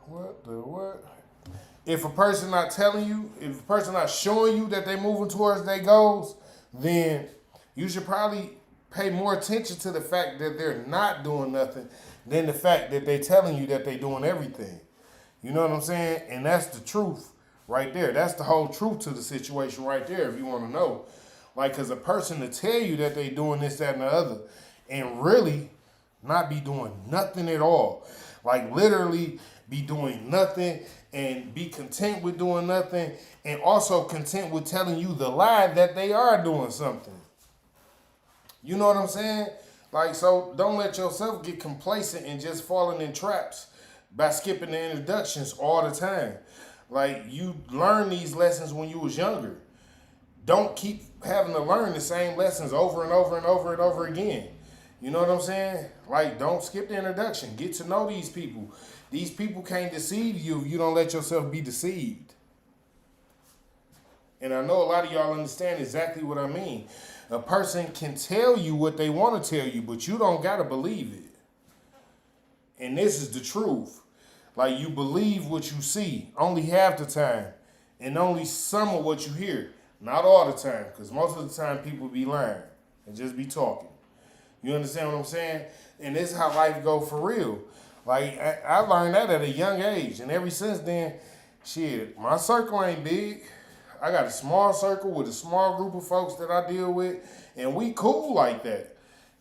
What? If a person not telling you, if a person not showing you that they moving towards their goals, then you should probably pay more attention to the fact that they're not doing nothing than the fact that they telling you that they doing everything. You know what I'm saying? And that's the truth right there. That's the whole truth to the situation right there, if you want to know. Like, because a person to tell you that they doing this, that, and the other, and really not be doing nothing at all. Like, literally be doing nothing and be content with doing nothing, and also content with telling you the lie that they are doing something. You know what I'm saying? Like, so don't let yourself get complacent and just falling in traps by skipping the introductions all the time. Like, you learn these lessons when you was younger. Don't keep having to learn the same lessons over and over and over and over again. You know what I'm saying? Like, don't skip the introduction. Get to know these people. These people can't deceive you if you don't let yourself be deceived. And I know a lot of y'all understand exactly what I mean. A person can tell you what they want to tell you, but you don't got to believe it. And this is the truth. Like, you believe what you see only half the time and only some of what you hear. Not all the time, because most of the time people be lying and just be talking. You understand what I'm saying? And this is how life go for real. Like, I learned that at a young age. And ever since then, shit, my circle ain't big. I got a small circle with a small group of folks that I deal with. And we cool like that.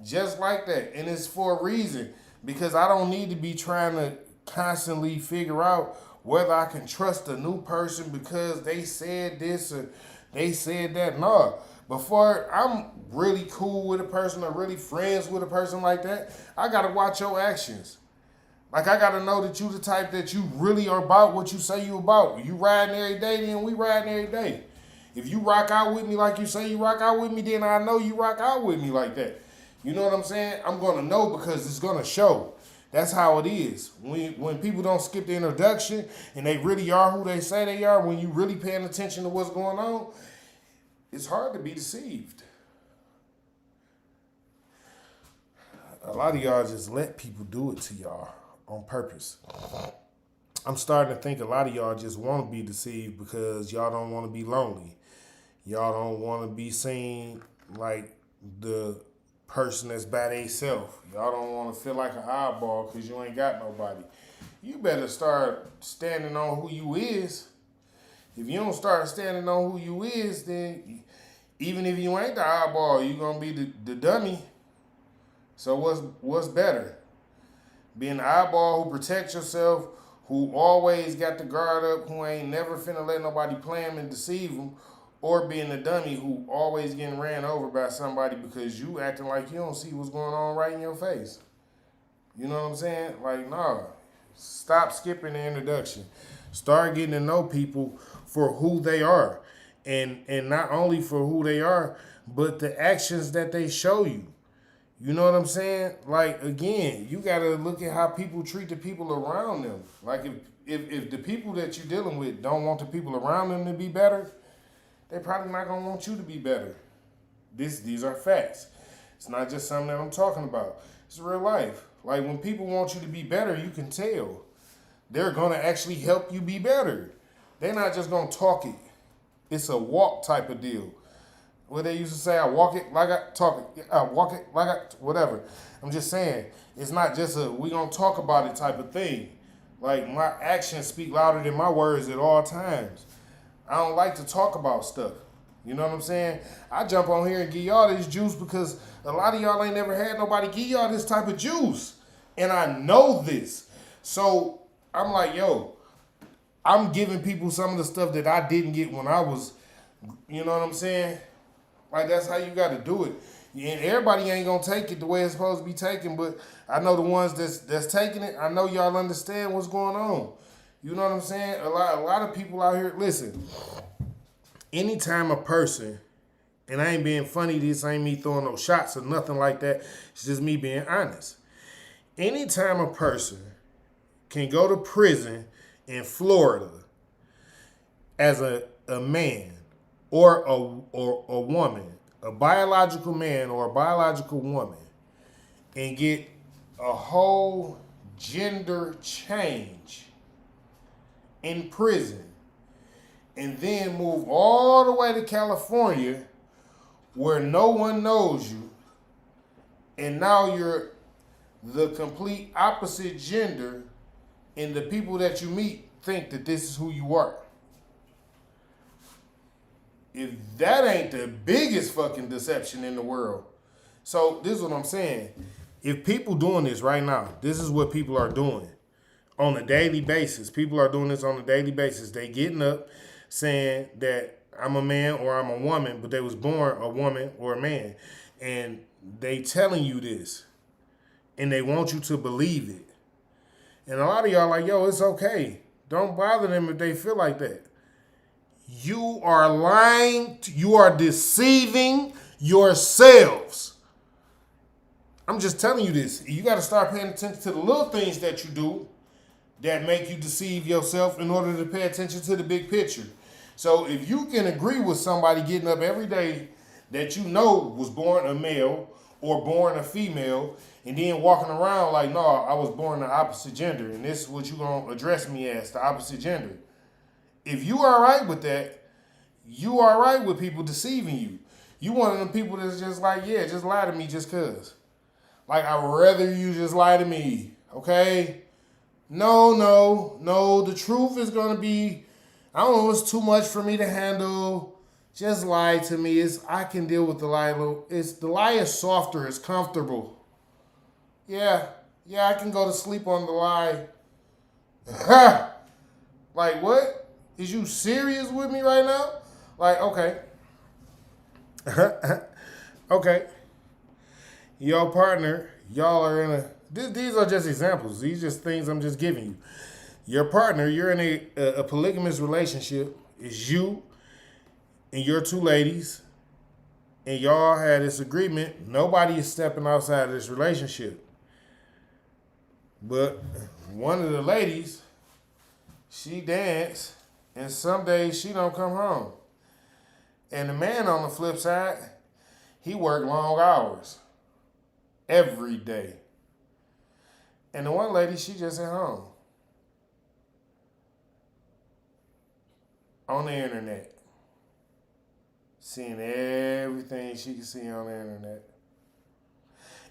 Just like that. And it's for a reason. Because I don't need to be trying to constantly figure out whether I can trust a new person because they said this or they said that. No. Before I'm really cool with a person or really friends with a person like that, I gotta watch your actions. Like I gotta know that you the type that you really are about what you say you about. You riding every day, then we riding every day. If you rock out with me like you say you rock out with me, then I know you rock out with me like that. You know what I'm saying? I'm gonna know because it's gonna show. That's how it is. When people don't skip the introduction and they really are who they say they are, when you really paying attention to what's going on, it's hard to be deceived. A lot of y'all just let people do it to y'all on purpose. I'm starting to think a lot of y'all just want to be deceived because y'all don't want to be lonely. Y'all don't want to be seen like the person that's by theyself. Y'all don't want to feel like an oddball because you ain't got nobody. You better start standing on who you is. If you don't start standing on who you is, then even if you ain't the oddball, you gonna be the dummy. So what's better? Being the oddball who protects yourself, who always got the guard up, who ain't never finna let nobody play him and deceive him, or being the dummy who always getting ran over by somebody because you acting like you don't see what's going on right in your face. You know what I'm saying? Like, nah. Stop skipping the introduction. Start getting to know people for who they are. And not only for who they are, but the actions that they show you. You know what I'm saying? Like, again, you got to look at how people treat the people around them. Like, if the people that you're dealing with don't want the people around them to be better, they probably not going to want you to be better. These are facts. It's not just something that I'm talking about. It's real life. Like, when people want you to be better, you can tell. They're going to actually help you be better. They're not just going to talk it. It's a walk type of deal. What they used to say, I walk it like I talk it. I walk it like I, whatever. I'm just saying, it's not just a we gonna talk about it type of thing. Like, my actions speak louder than my words at all times. I don't like to talk about stuff. You know what I'm saying? I jump on here and give y'all this juice because a lot of y'all ain't never had nobody give y'all this type of juice. And I know this. So I'm like, yo, I'm giving people some of the stuff that I didn't get when I was, you know what I'm saying? Like, that's how you got to do it. And everybody ain't going to take it the way it's supposed to be taken, but I know the ones that's taking it, I know y'all understand what's going on. You know what I'm saying? A lot of people out here, listen, anytime a person, and I ain't being funny, this ain't me throwing no shots or nothing like that, it's just me being honest. Anytime a person can go to prison in Florida as a man or a woman, a biological man or a biological woman, and get a whole gender change in prison, and then move all the way to California where no one knows you, and now you're the complete opposite gender, and the people that you meet think that this is who you are. If that ain't the biggest fucking deception in the world. So this is what I'm saying. If people doing this right now, this is what people are doing on a daily basis. People are doing this on a daily basis. They getting up saying that I'm a man or I'm a woman, but they was born a woman or a man. And they telling you this. And they want you to believe it. And a lot of y'all like, yo, it's okay. Don't bother them if they feel like that. You are lying. You are deceiving yourselves. I'm just telling you this. You got to start paying attention to the little things that you do that make you deceive yourself in order to pay attention to the big picture. So if you can agree with somebody getting up every day that you know was born a male or born a female and then walking around like, no, I was born the opposite gender and this is what you're going to address me as, the opposite gender. If you are right with that, you are right with people deceiving you. You one of them people that's just like, yeah, just lie to me just cause. Like, I'd rather you just lie to me, okay? No. The truth is going to be, I don't know, it's too much for me to handle. Just lie to me. I can deal with the lie. The lie is softer. It's comfortable. Yeah, I can go to sleep on the lie. Like, what? Is you serious with me right now? Like, okay. Okay. Your partner, y'all are in a. These are just examples. These are just things I'm just giving you. Your partner, you're in a polygamous relationship. It's you and your two ladies, and y'all had this agreement. Nobody is stepping outside of this relationship. But one of the ladies, she dance, and some days she don't come home. And the man on the flip side, he work long hours every day. And the one lady, she just at home on the internet, seeing everything she can see on the internet.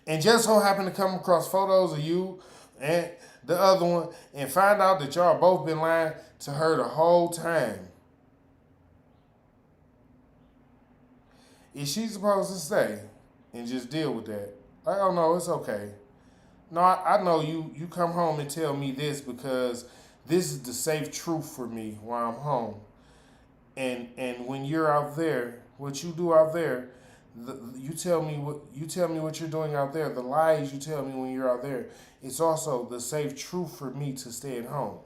And just so happened to come across photos of you and the other one and find out that y'all both been lying to her the whole time. Is she supposed to stay and just deal with that? Like, oh no, it's okay. No, I know you come home and tell me this because this is the safe truth for me while I'm home. And when you're out there, what you do out there, you tell me what you're doing out there. The lies you tell me when you're out there, it's also the safe truth for me to stay at home.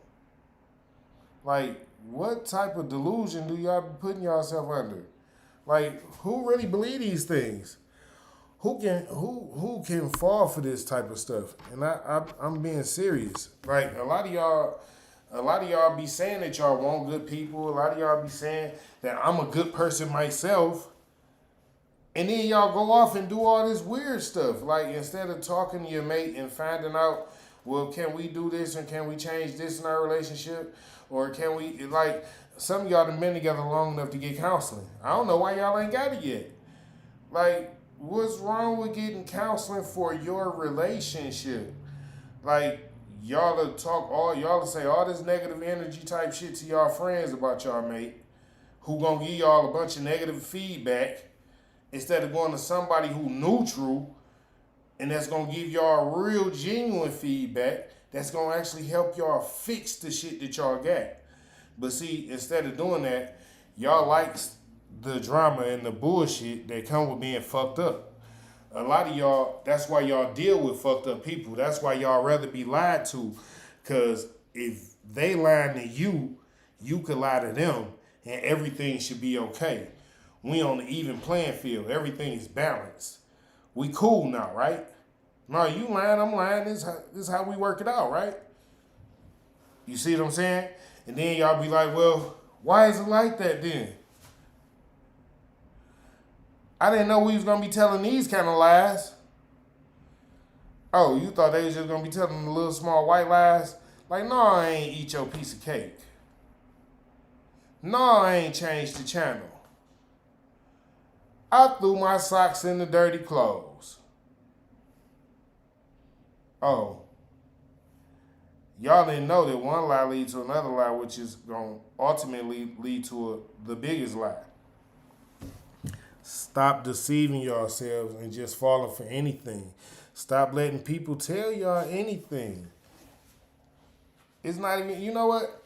Like, what type of delusion do y'all be putting yourself under? Like, who really believe these things? Who can fall for this type of stuff? And I'm being serious. Like, a lot of y'all be saying that y'all want good people. A lot of y'all be saying that I'm a good person myself. And then y'all go off and do all this weird stuff. Like, instead of talking to your mate and finding out, well, can we do this and can we change this in our relationship? Or can we, like, some of y'all have been together long enough to get counseling. I don't know why y'all ain't got it yet. Like, what's wrong with getting counseling for your relationship? Like, y'all will say all this negative energy type shit to y'all friends about y'all mate, who gonna give y'all a bunch of negative feedback instead of going to somebody who neutral and that's gonna give y'all real genuine feedback that's gonna actually help y'all fix the shit that y'all got. But see, instead of doing that, y'all like the drama and the bullshit that come with being fucked up. A lot of y'all, that's why y'all deal with fucked up people. That's why y'all rather be lied to. Because if they lying to you, you could lie to them and everything should be okay. We on the even playing field. Everything is balanced. We cool now, right? No, you lying, I'm lying. This is how we work it out, right? You see what I'm saying? And then y'all be like, well, why is it like that then? I didn't know we was gonna be telling these kind of lies. Oh, you thought they was just gonna be telling the little small white lies? Like, no, I ain't eat your piece of cake. No, I ain't changed the channel. I threw my socks in the dirty clothes. Oh, y'all didn't know that one lie leads to another lie, which is gonna ultimately lead to the biggest lie. Stop deceiving yourselves and just falling for anything. Stop letting people tell y'all anything. It's not even, you know what?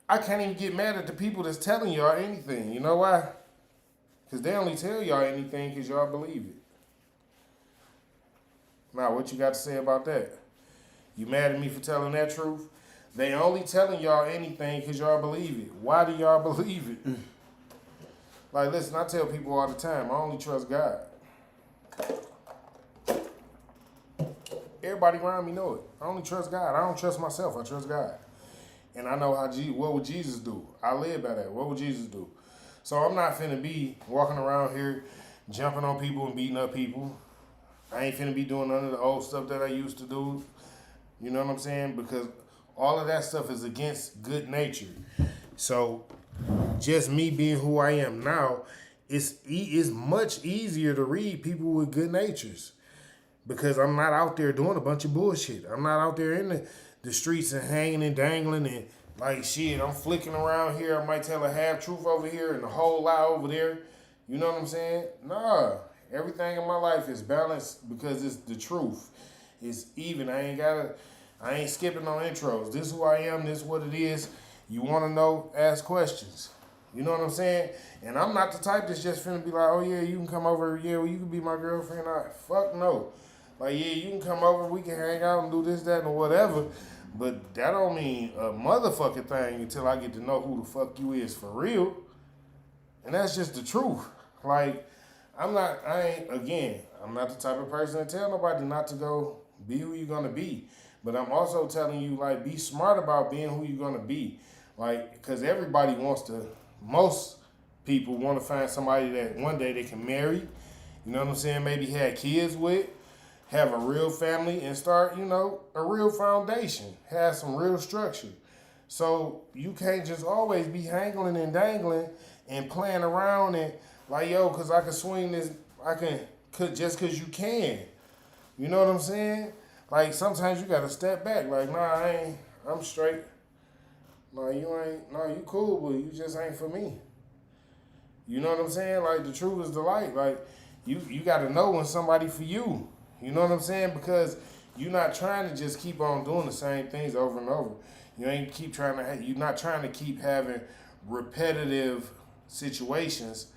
I can't even get mad at the people that's telling y'all anything. You know why? Because they only tell y'all anything because y'all believe it. Now, what you got to say about that? You mad at me for telling that truth? They only telling y'all anything because y'all believe it. Why do y'all believe it? Like, listen, I tell people all the time, I only trust God. Everybody around me know it. I only trust God. I don't trust myself. I trust God. And I know what would Jesus do? I live by that. What would Jesus do? So I'm not finna be walking around here jumping on people and beating up people. I ain't finna be doing none of the old stuff that I used to do. You know what I'm saying? Because all of that stuff is against good nature. So just me being who I am now, it's much easier to read people with good natures because I'm not out there doing a bunch of bullshit. I'm not out there in the streets and hanging and dangling and like shit. I'm flicking around here. I might tell a half truth over here and a whole lie over there. You know what I'm saying? Nah, everything in my life is balanced because it's the truth. It's even. I ain't gotta I ain't skipping no intros. This is who I am. This is what it is. You want to know? Ask questions. You know what I'm saying? And I'm not the type that's just finna be like, oh yeah, you can come over. Yeah, well, you can be my girlfriend. Fuck no. Like, yeah, you can come over. We can hang out and do this, that, and whatever. But that don't mean a motherfucking thing until I get to know who the fuck you is for real. And that's just the truth. Like, I'm not the type of person to tell nobody not to go be who you're gonna be. But I'm also telling you, like, be smart about being who you're gonna be. Like, because everybody most people want to find somebody that one day they can marry, you know what I'm saying, maybe have kids with, have a real family, and start, a real foundation, have some real structure. So you can't just always be hangling and dangling and playing around and like, yo, because I can swing this, just because you can. You know what I'm saying? Like, sometimes you got to step back. Like, nah, I'm straight. No, you cool, but you just ain't for me. You know what I'm saying? Like, the truth is the light. Like, you got to know when somebody for you. You know what I'm saying? Because you're not trying to just keep on doing the same things over and over. You're not trying to keep having repetitive situations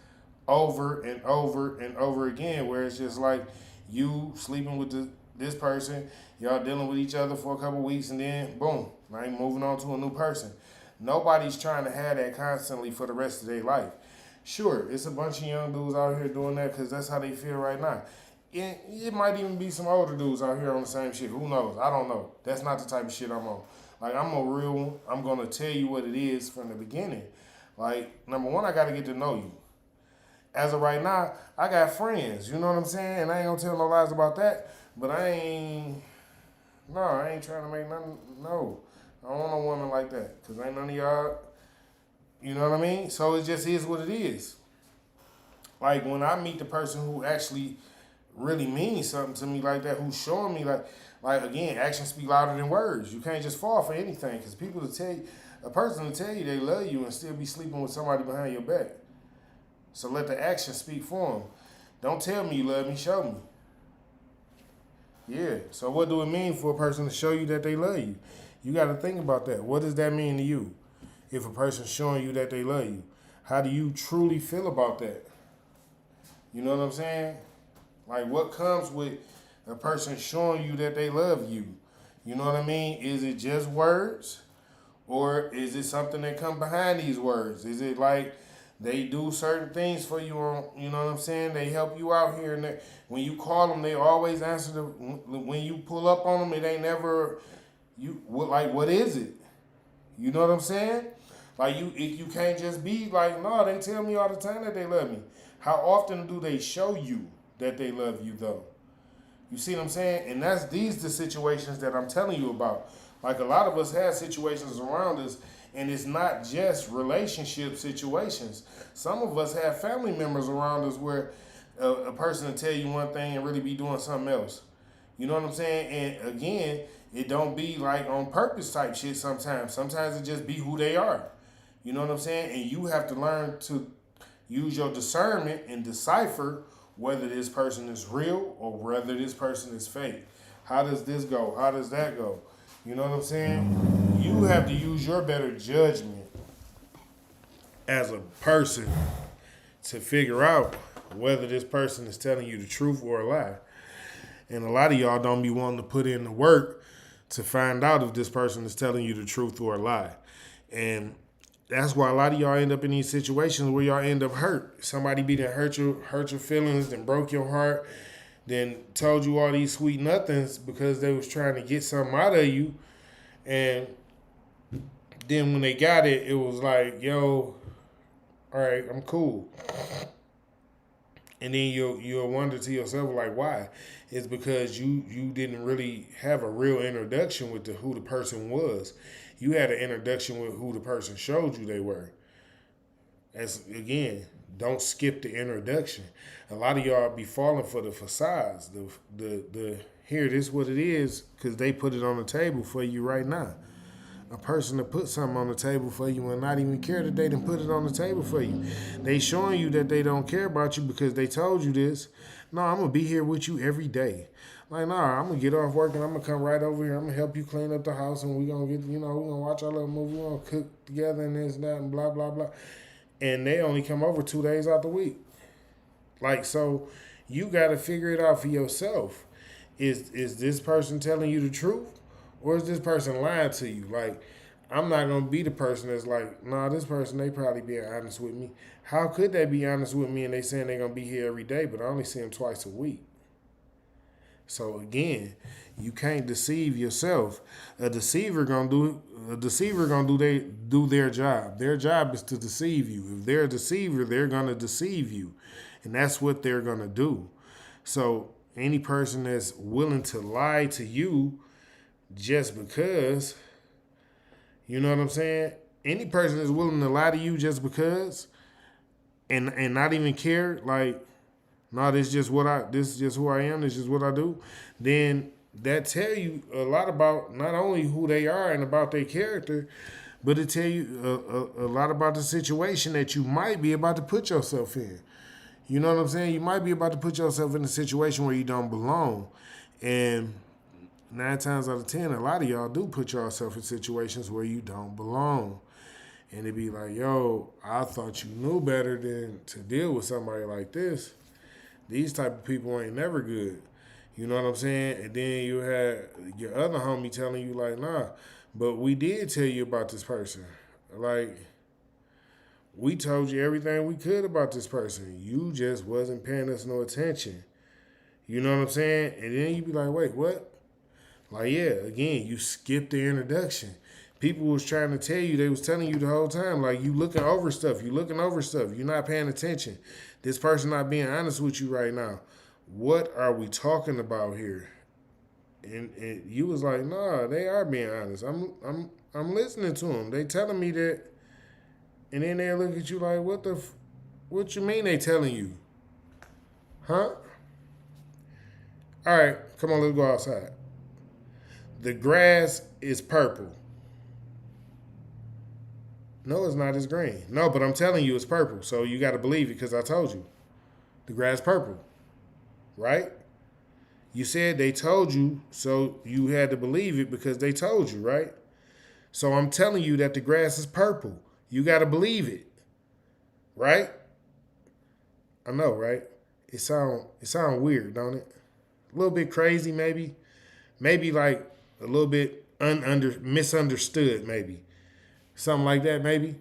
over and over and over again, where it's just like you sleeping with this person, y'all dealing with each other for a couple weeks, and then boom, now you're moving on to a new person. Nobody's trying to have that constantly for the rest of their life. Sure, it's a bunch of young dudes out here doing that because that's how they feel right now. It might even be some older dudes out here on the same shit. Who knows? I don't know. That's not the type of shit I'm on. Like, I'm a real one. I'm going to tell you what it is from the beginning. Like, number one, I got to get to know you. As of right now, I got friends. You know what I'm saying? And I ain't going to tell no lies about that. But I ain't trying to make nothing. No. I don't want no woman like that. Because ain't none of y'all, you know what I mean? So it just is what it is. Like, when I meet the person who actually really means something to me like that, who's showing me like again, actions speak louder than words. You can't just fall for anything, because a person will tell you they love you and still be sleeping with somebody behind your back. So let the action speak for them. Don't tell me you love me, show me. Yeah, so what do it mean for a person to show you that they love you? You got to think about that. What does that mean to you? If a person's showing you that they love you, how do you truly feel about that? You know what I'm saying? Like, what comes with a person showing you that they love you? You know what I mean? Is it just words? Or is it something that come behind these words? Is it like they do certain things for you you know what I'm saying? They help you out here and there. When you call them, they always answer when you pull up on them, it ain't never, what is it? You know what I'm saying? Like, you can't just be like, no, they tell me all the time that they love me. How often do they show you that they love you, though? You see what I'm saying? And these the situations that I'm telling you about. Like, a lot of us have situations around us, and it's not just relationship situations. Some of us have family members around us where a person will tell you one thing and really be doing something else. You know what I'm saying? And again, it don't be like on purpose type shit sometimes. Sometimes it just be who they are. You know what I'm saying? And you have to learn to use your discernment and decipher whether this person is real or whether this person is fake. How does this go? How does that go? You know what I'm saying? You have to use your better judgment as a person to figure out whether this person is telling you the truth or a lie. And a lot of y'all don't be wanting to put in the work to find out if this person is telling you the truth or a lie. And that's why a lot of y'all end up in these situations where y'all end up hurt. Somebody be that hurt your feelings, then broke your heart, then told you all these sweet nothings because they was trying to get something out of you. And then when they got it, it was like, yo, all right, I'm cool. And then you'll wonder to yourself, like, why? It's because you didn't really have a real introduction with who the person was. You had an introduction with who the person showed you they were. As again, don't skip the introduction. A lot of y'all be falling for the facades. The here, this is what it is, because they put it on the table for you right now. A person to put something on the table for you and not even care that they done put it on the table for you. They showing you that they don't care about you because they told you this. No, I'm going to be here with you every day. Like, nah, I'm gonna get off work and I'm gonna come right over here. I'm gonna help you clean up the house and we gonna get, we gonna watch our little movie. We gonna cook together and this, that, and blah, blah, blah. And they only come over 2 days out the week. Like, so you gotta figure it out for yourself. Is this person telling you the truth? Or is this person lying to you? Like, I'm not gonna be the person that's like, nah, this person, they probably being honest with me. How could they be honest with me and they saying they're gonna be here every day, but I only see them twice a week? So again, you can't deceive yourself. A deceiver gonna do their job. Their job is to deceive you. If they're a deceiver, they're gonna deceive you. And that's what they're gonna do. So any person that's willing to lie to you just because, you know what I'm saying? Any person that's willing to lie to you just because and not even care, like, no, this is just who I am, this is what I do, then that tell you a lot about not only who they are and about their character, but it tell you a lot about the situation that you might be about to put yourself in. You know what I'm saying? You might be about to put yourself in a situation where you don't belong. And 9 times out of 10, a lot of y'all do put yourself in situations where you don't belong. And it be like, yo, I thought you knew better than to deal with somebody like this. These type of people ain't never good. You know what I'm saying? And then you had your other homie telling you like, nah, but we did tell you about this person. Like, we told you everything we could about this person. You just wasn't paying us no attention. You know what I'm saying? And then you be like, wait, what? Like, yeah, again, you skipped the introduction. People was trying to tell you, they was telling you the whole time, like, you looking over stuff, you're not paying attention. This person not being honest with you right now. What are we talking about here? And you was like, nah, they are being honest. I'm listening to them. They telling me that, and then they look at you like, what you mean they telling you? Huh? All right, come on, let's go outside. The grass is purple. No, it's not. It's green. No, but I'm telling you it's purple. So you got to believe it because I told you. The grass purple. Right? You said they told you, so you had to believe it because they told you, right? So I'm telling you that the grass is purple. You got to believe it. Right? I know, right? It sound weird, don't it? A little bit crazy, maybe. Maybe like a little bit misunderstood, maybe. Something like that, maybe.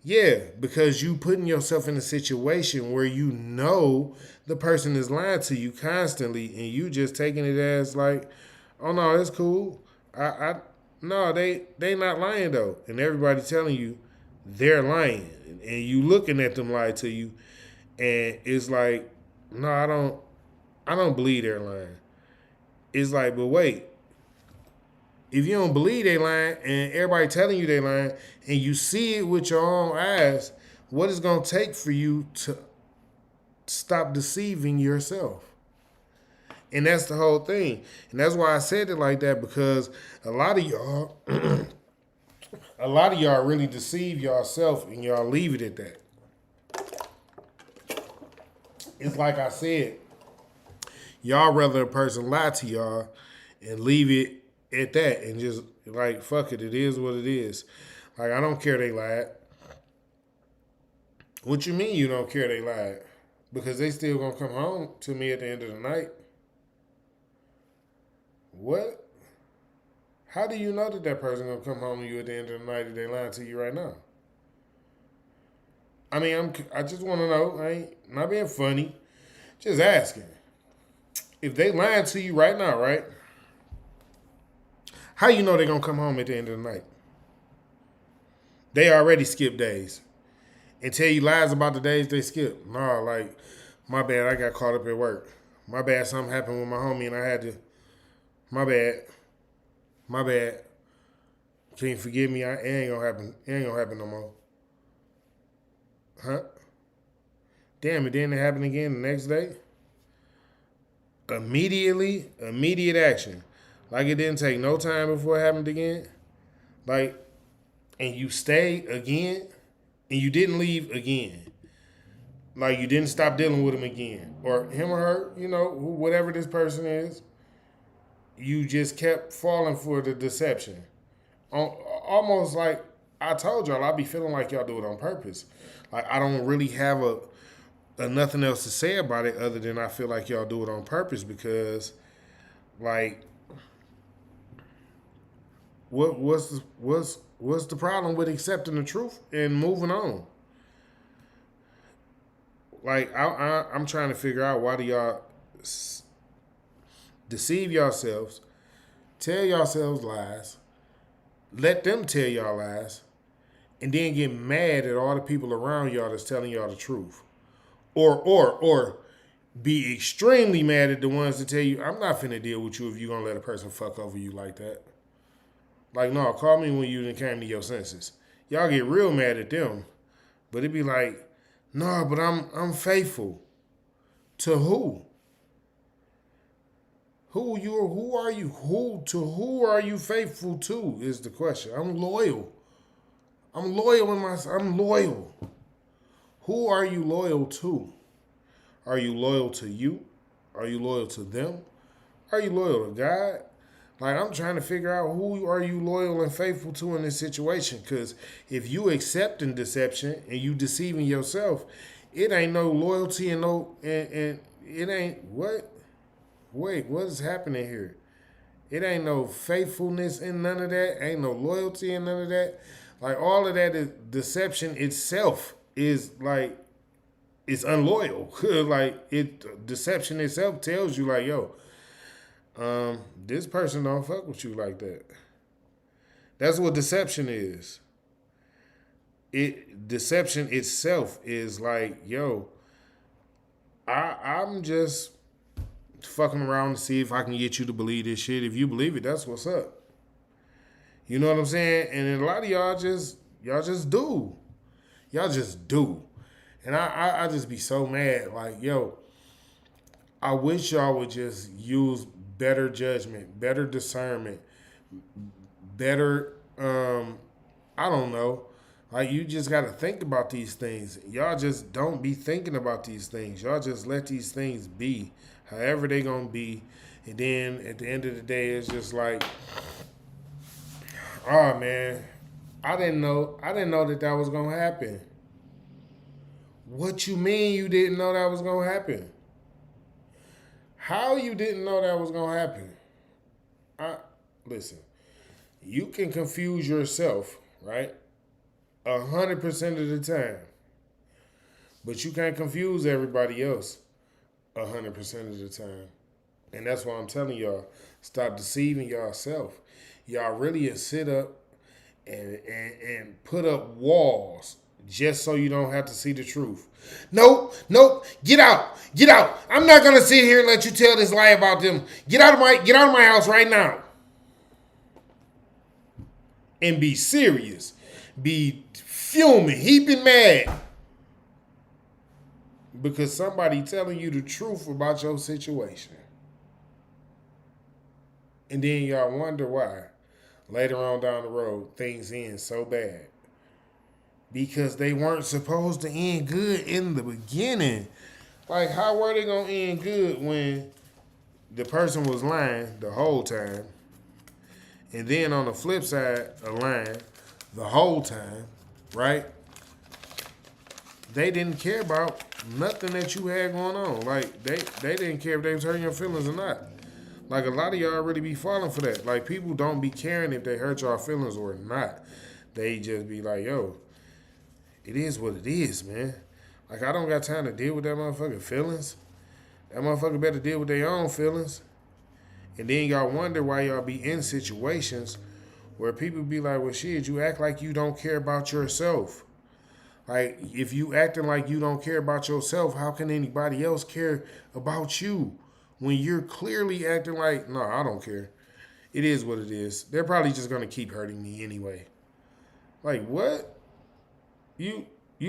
Yeah, because you putting yourself in a situation where you know the person is lying to you constantly, and you just taking it as like, oh no, that's cool. I no, they not lying though, and everybody telling you they're lying, and you looking at them lie to you, and it's like, no, I don't believe they're lying. It's like, but wait, if you don't believe they lying and everybody telling you they lying and you see it with your own eyes, what is going to take for you to stop deceiving yourself? And that's the whole thing. And that's why I said it like that, because a lot of y'all, really deceive yourself and y'all leave it at that. It's like I said, y'all rather a person lie to y'all and leave it at that and just like, fuck it, it is what it is. Like, I don't care they lied. What you mean you don't care they lied? Because they still gonna come home to me at the end of the night. What? How do you know that person gonna come home to you at the end of the night if they lying to you right now? I mean, I just want to know. I ain't not being funny, just asking. If they lying to you right now, right? How you know they're going to come home at the end of the night? They already skipped days. And tell you lies about the days they skipped. No, like, my bad, I got caught up at work. My bad, something happened with my homie and I had to, my bad. Can you forgive me? It ain't going to happen. It ain't going to happen no more. Huh? Damn, it didn't happen again the next day? Immediate action. Like, it didn't take no time before it happened again. Like, and you stayed again, and you didn't leave again. Like, you didn't stop dealing with him again. Or him or her, whatever this person is. you just kept falling for the deception. Almost like I told y'all, I be feeling like y'all do it on purpose. Like I don't really have a nothing else to say about it other than I feel like y'all do it on purpose because, like, what's the problem with accepting the truth and moving on? Like I'm trying to figure out why do y'all deceive yourselves, tell yourselves lies, let them tell y'all lies, and then get mad at all the people around y'all that's telling y'all the truth. Or be extremely mad at the ones that tell you, I'm not finna deal with you if you're gonna let a person fuck over you like that. Like, no, call me when you done came to your senses. Y'all get real mad at them. But it'd be like, no, but I'm faithful. To who? Who are you? Who are you faithful to is the question. I'm loyal. I'm loyal. Who are you loyal to? Are you loyal to you? Are you loyal to them? Are you loyal to God? Like I'm trying to figure out who are you loyal and faithful to in this situation. Because if you accepting deception and you deceiving yourself, it ain't no loyalty and and it ain't what? Wait, what is happening here? It ain't no faithfulness in none of that. Ain't no loyalty in none of that. Like all of that is deception itself is like it's unloyal. Like it deception itself tells you like, yo, this person don't fuck with you like that. That's what deception is. It deception itself is like, yo, I'm just fucking around to see if I can get you to believe this shit. If you believe it, that's what's up. You know what I'm saying? And a lot of y'all just do. Y'all just do. And I just be so mad. Like, yo, I wish y'all would just use better judgment, better discernment, better, I don't know. Like, you just got to think about these things. Y'all just don't be thinking about these things. Y'all just let these things be however they going to be. And then at the end of the day, it's just like, oh, man, I didn't know that was going to happen. What you mean you didn't know that was going to happen? How you didn't know that was going to happen? Listen, you can confuse yourself, right? 100% of the time. But you can't confuse everybody else 100% of the time. And that's why I'm telling y'all, stop deceiving yourself. Y'all really sit up and put up walls just so you don't have to see the truth. Nope, get out. I'm not gonna sit here and let you tell this lie about them. Get out of my house right now. And be serious. Be fuming, heaping mad. Because somebody telling you the truth about your situation. And then y'all wonder why later on down the road things end so bad. Because they weren't supposed to end good in the beginning. Like, how were they going to end good when the person was lying the whole time? And then on the flip side of lying the whole time, right? They didn't care about nothing that you had going on. Like, they didn't care if they was hurting your feelings or not. Like, a lot of y'all really be falling for that. Like, people don't be caring if they hurt y'all feelings or not. They just be like, yo, it is what it is, man. Like, I don't got time to deal with that motherfucking feelings. That motherfucker better deal with their own feelings. And then y'all wonder why y'all be in situations where people be like, well, shit, you act like you don't care about yourself. Like, if you acting like you don't care about yourself, how can anybody else care about you? When you're clearly acting like, no, I don't care. It is what it is. They're probably just going to keep hurting me anyway. Like, what? You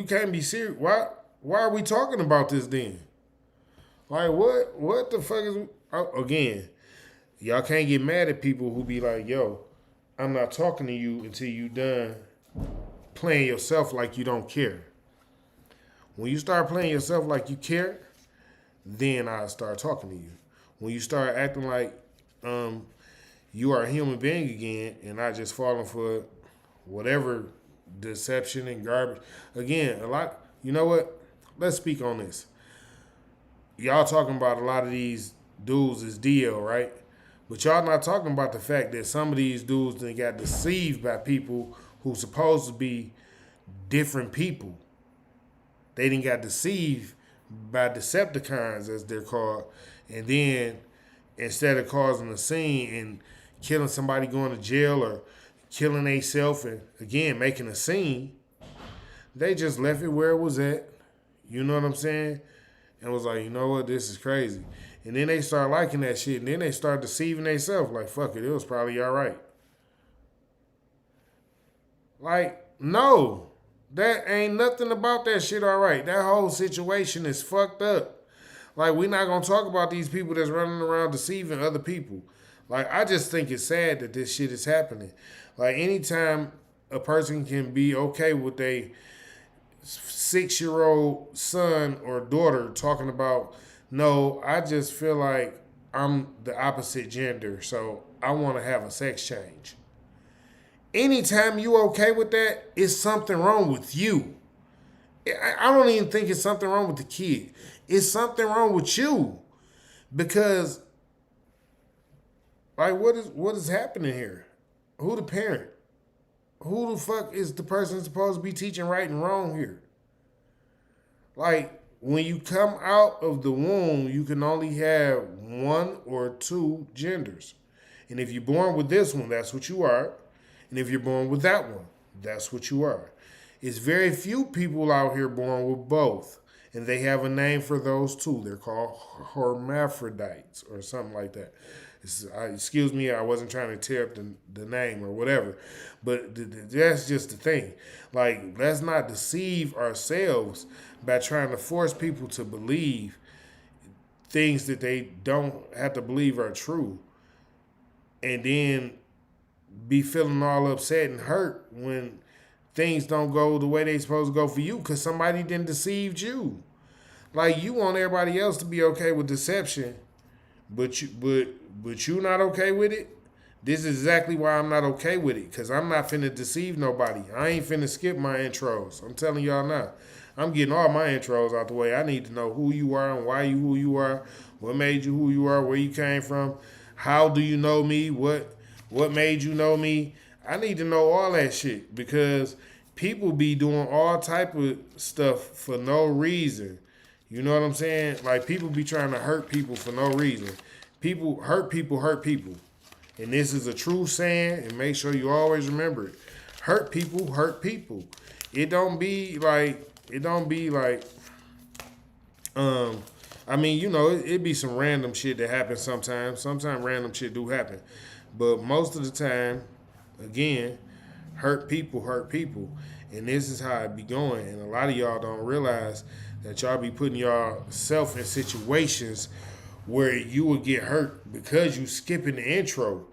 can't be serious. Why are we talking about this then? Like, what the fuck is... Again, y'all can't get mad at people who be like, yo, I'm not talking to you until you done playing yourself like you don't care. When you start playing yourself like you care, then I start talking to you. When you start acting like you are a human being again and not just falling for whatever deception and garbage. Again, a lot, you know what? Let's speak on this. Y'all talking about a lot of these dudes is DL, right? But y'all not talking about the fact that some of these dudes then got deceived by people who supposed to be different people. They didn't got deceived by Decepticons, as they're called, and then instead of causing a scene and killing somebody, going to jail, or killing themselves, and again making a scene, they just left it where it was at. You know what I'm saying? And was like, you know what, this is crazy. And then they start liking that shit, and then they start deceiving themselves. Like, fuck it, it was probably all right. Like, no, that ain't nothing about that shit all right. That whole situation is fucked up. Like, we not gonna talk about these people that's running around deceiving other people. Like, I just think it's sad that this shit is happening. Like, anytime a person can be okay with a 6-year-old son or daughter talking about, no, I just feel like I'm the opposite gender, so I want to have a sex change. Anytime you okay with that, it's something wrong with you. I don't even think it's something wrong with the kid. It's something wrong with you. Because, like, what is happening here? Who the parent? Who the fuck is the person supposed to be teaching right and wrong here? Like, when you come out of the womb, you can only have one or two genders. And if you're born with this one, that's what you are. And if you're born with that one, that's what you are. It's very few people out here born with both. And they have a name for those two. They're called hermaphrodites or something like that. Excuse me, I wasn't trying to tear up the name or whatever. But that's just the thing. Like, let's not deceive ourselves by trying to force people to believe things that they don't have to believe are true. And then be feeling all upset and hurt when things don't go the way they supposed to go for you because somebody didn't deceive you. Like, you want everybody else to be okay with deception, but you not okay with it. This is exactly why I'm not okay with it, because I'm not finna deceive nobody. I ain't finna skip my intros. I'm telling y'all now. I'm getting all my intros out the way. I need to know who you are and why you who you are, what made you who you are, where you came from, how do you know me, what made you know me. I need to know all that shit because people be doing all type of stuff for no reason. You know what I'm saying? Like, people be trying to hurt people for no reason. People hurt people hurt people. And this is a true saying, and make sure you always remember it. Hurt people hurt people. It don't be like, I mean, you know, it be some random shit that happens sometimes. Sometimes random shit do happen. But most of the time, again, hurt people hurt people. And this is how it be going. And a lot of y'all don't realize that y'all be putting yourself in situations where you will get hurt because you skipping the intro.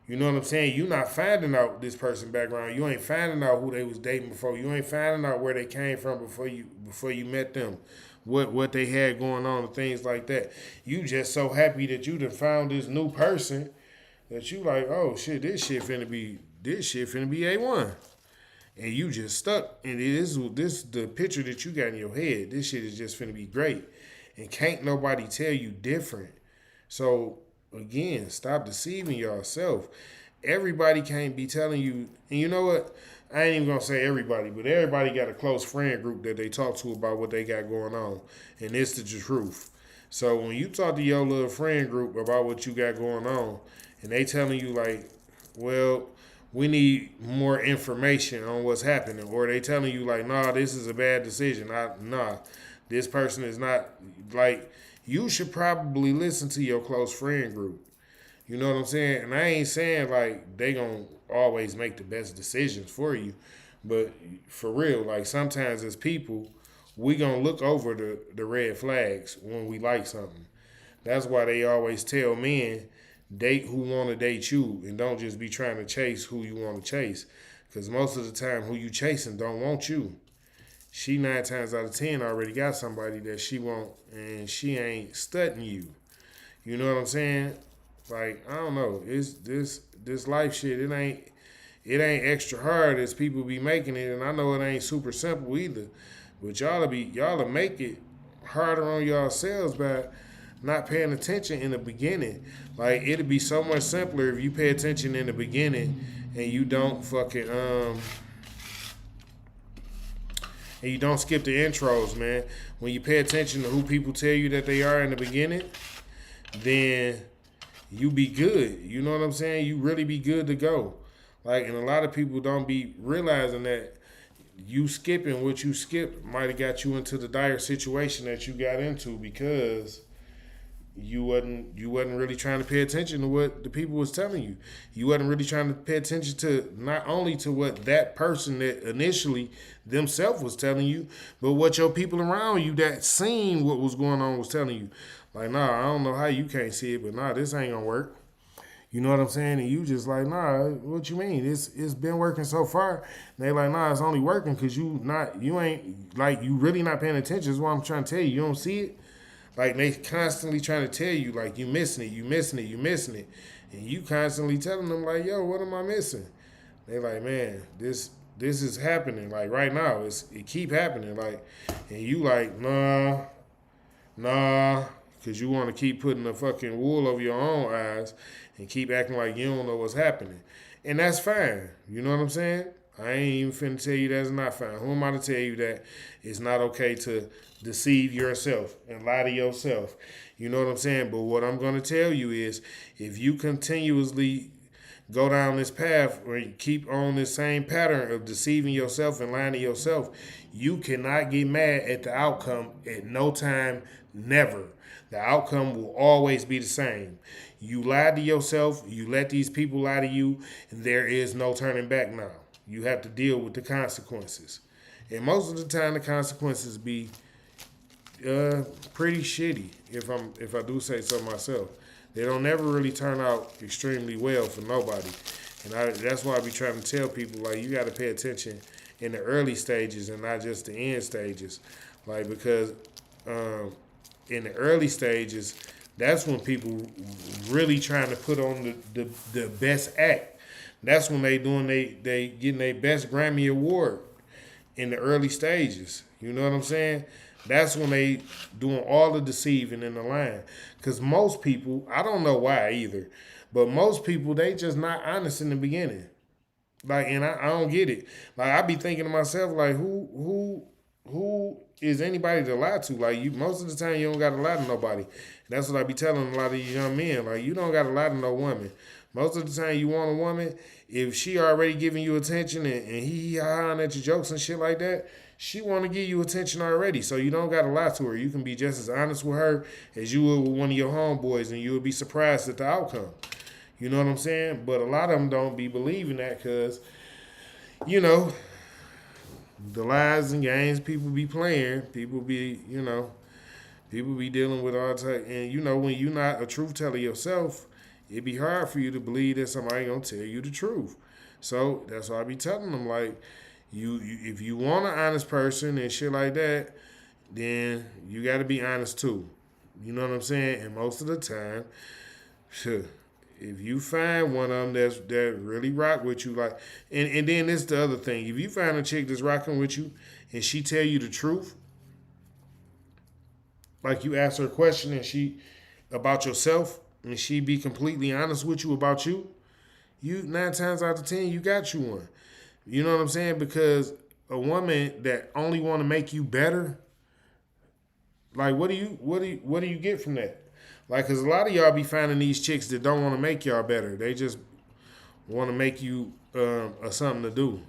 You know what I'm saying? You not finding out this person's background. You ain't finding out who they was dating before. You ain't finding out where they came from before you met them. What they had going on and things like that. You just so happy that you done found this new person that you like, oh shit, this shit finna be A1. And you just stuck. And this the picture that you got in your head. This shit is just finna be great. And can't nobody tell you different. So, again, stop deceiving yourself. Everybody can't be telling you. And you know what? I ain't even going to say everybody, but everybody got a close friend group that they talk to about what they got going on. And it's the truth. So, when you talk to your little friend group about what you got going on, and they telling you like, well, we need more information on what's happening. Or they telling you like, nah, this is a bad decision. Nah. This person is not, like, you should probably listen to your close friend group. You know what I'm saying? And I ain't saying, like, they gonna always make the best decisions for you. But for real, like, sometimes as people, we gonna look over the red flags when we like something. That's why they always tell men, date who want to date you and don't just be trying to chase who you want to chase. Because most of the time, who you chasing don't want you. She 9 times out of 10 already got somebody that she want, and she ain't studying you. You know what I'm saying? Like I don't know. It's this life shit. It ain't extra hard as people be making it, and I know it ain't super simple either. But y'all'll make it harder on yourselves by not paying attention in the beginning. Like it'd be so much simpler if you pay attention in the beginning and you don't fucking and you don't skip the intros, man. When you pay attention to who people tell you that they are in the beginning, then you be good. You know what I'm saying? You really be good to go. Like, and a lot of people don't be realizing that you skipping what you skipped might have got you into the dire situation that you got into because you wasn't really trying to pay attention to what the people was telling you. You wasn't really trying to pay attention to not only to what that person that initially themselves was telling you, but what your people around you that seen what was going on was telling you. Like, nah, I don't know how you can't see it, but nah, this ain't gonna work. You know what I'm saying? And you just like, nah, what you mean? It's been working so far. And they like, nah, it's only working because you ain't like you really not paying attention. Is what I'm trying to tell you. You don't see it. Like they constantly trying to tell you, like you missing it, you missing it, you missing it, and you constantly telling them like, yo, what am I missing? They like, man, this is happening like right now. It keep happening like, and you like, nah, because you want to keep putting the fucking wool over your own eyes and keep acting like you don't know what's happening, and that's fine. You know what I'm saying? I ain't even finna tell you that's not fine. Who am I to tell you that it's not okay to deceive yourself and lie to yourself? You know what I'm saying? But what I'm gonna tell you is if you continuously go down this path or you keep on this same pattern of deceiving yourself and lying to yourself, you cannot get mad at the outcome at no time, never. The outcome will always be the same. You lied to yourself, you let these people lie to you, and there is no turning back now. You have to deal with the consequences. And most of the time the consequences be pretty shitty if I do say so myself. They don't never really turn out extremely well for nobody. And that's why I be trying to tell people like you got to pay attention in the early stages and not just the end stages. Like because in the early stages, that's when people really trying to put on the best act. That's when they getting their best Grammy award in the early stages. You know what I'm saying? That's when they doing all the deceiving in the line. Cause most people, I don't know why either, but most people they just not honest in the beginning. Like, and I don't get it. Like I be thinking to myself, like who is anybody to lie to? Like you, most of the time you don't got to lie to nobody. And that's what I be telling a lot of these young men. Like you don't got to lie to no woman. Most of the time you want a woman, if she already giving you attention and he ha at your jokes and shit like that, she want to give you attention already. So you don't got to lie to her. You can be just as honest with her as you would with one of your homeboys, and you would be surprised at the outcome. You know what I'm saying? But a lot of them don't be believing that because, you know, the lies and games people be playing, people be dealing with all type. And, when you're not a truth teller yourself, it'd be hard for you to believe that somebody gonna tell you the truth. So that's why I be telling them, like, you if you want an honest person and shit like that, then you got to be honest too. You know what I'm saying? And most of the time, sure, if you find one of them that really rock with you, like, and then this the other thing. If you find a chick that's rocking with you and she tell you the truth, like you ask her a question and she about yourself and she be completely honest with you about you, you 9 times out of 10 you got you one. You know what I'm saying? Because a woman that only want to make you better, like what do you get from that? Like, cause a lot of y'all be finding these chicks that don't want to make y'all better. They just want to make you something to do.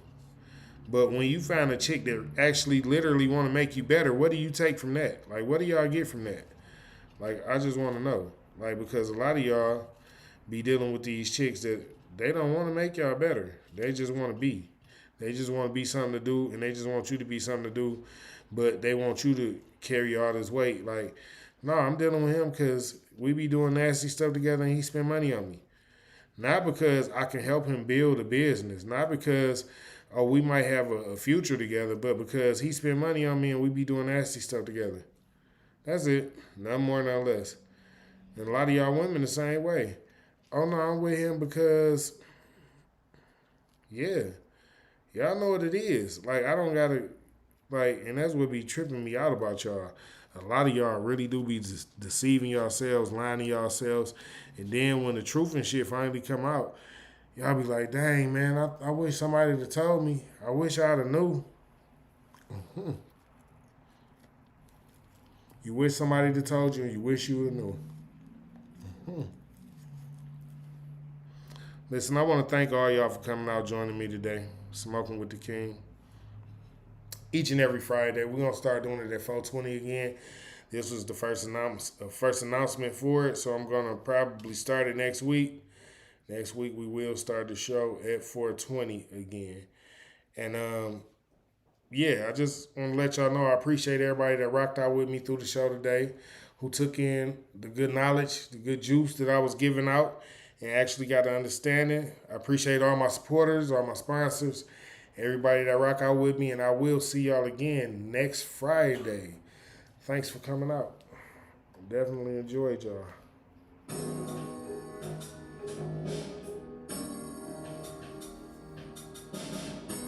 But when you find a chick that actually literally want to make you better, what do you take from that? Like, what do y'all get from that? Like, I just want to know. Like, because a lot of y'all be dealing with these chicks that they don't want to make y'all better. They just want to be. They just want to be something to do, and they just want you to be something to do, but they want you to carry all this weight. Like, no, I'm dealing with him because we be doing nasty stuff together and he spend money on me. Not because I can help him build a business. Not because, we might have a future together, but because he spend money on me and we be doing nasty stuff together. That's it. Not more, not less. And a lot of y'all women the same way. Oh no, I'm with him because yeah, y'all know what it is. Like I don't gotta like, and that's what be tripping me out about y'all. A lot of y'all really do be deceiving yourselves, lying to yourselves, and then when the truth and shit finally come out, y'all be like, "Dang man, I wish somebody would have told me. I wish I'd have knew." You wish somebody would have told you, and you wish you would have knew. Listen, I want to thank all y'all for coming out joining me today, smoking with the king. Each and every Friday, we're gonna start doing it at 4:20 again. This was the first announcement for it, so I'm gonna probably start it next week. Next week we will start the show at 4:20 again. And yeah, I just want to let y'all know I appreciate everybody that rocked out with me through the show today, who took in the good knowledge, the good juice that I was giving out, and actually got an understanding. I appreciate all my supporters, all my sponsors, everybody that rock out with me, and I will see y'all again next Friday. Thanks for coming out. Definitely enjoyed y'all.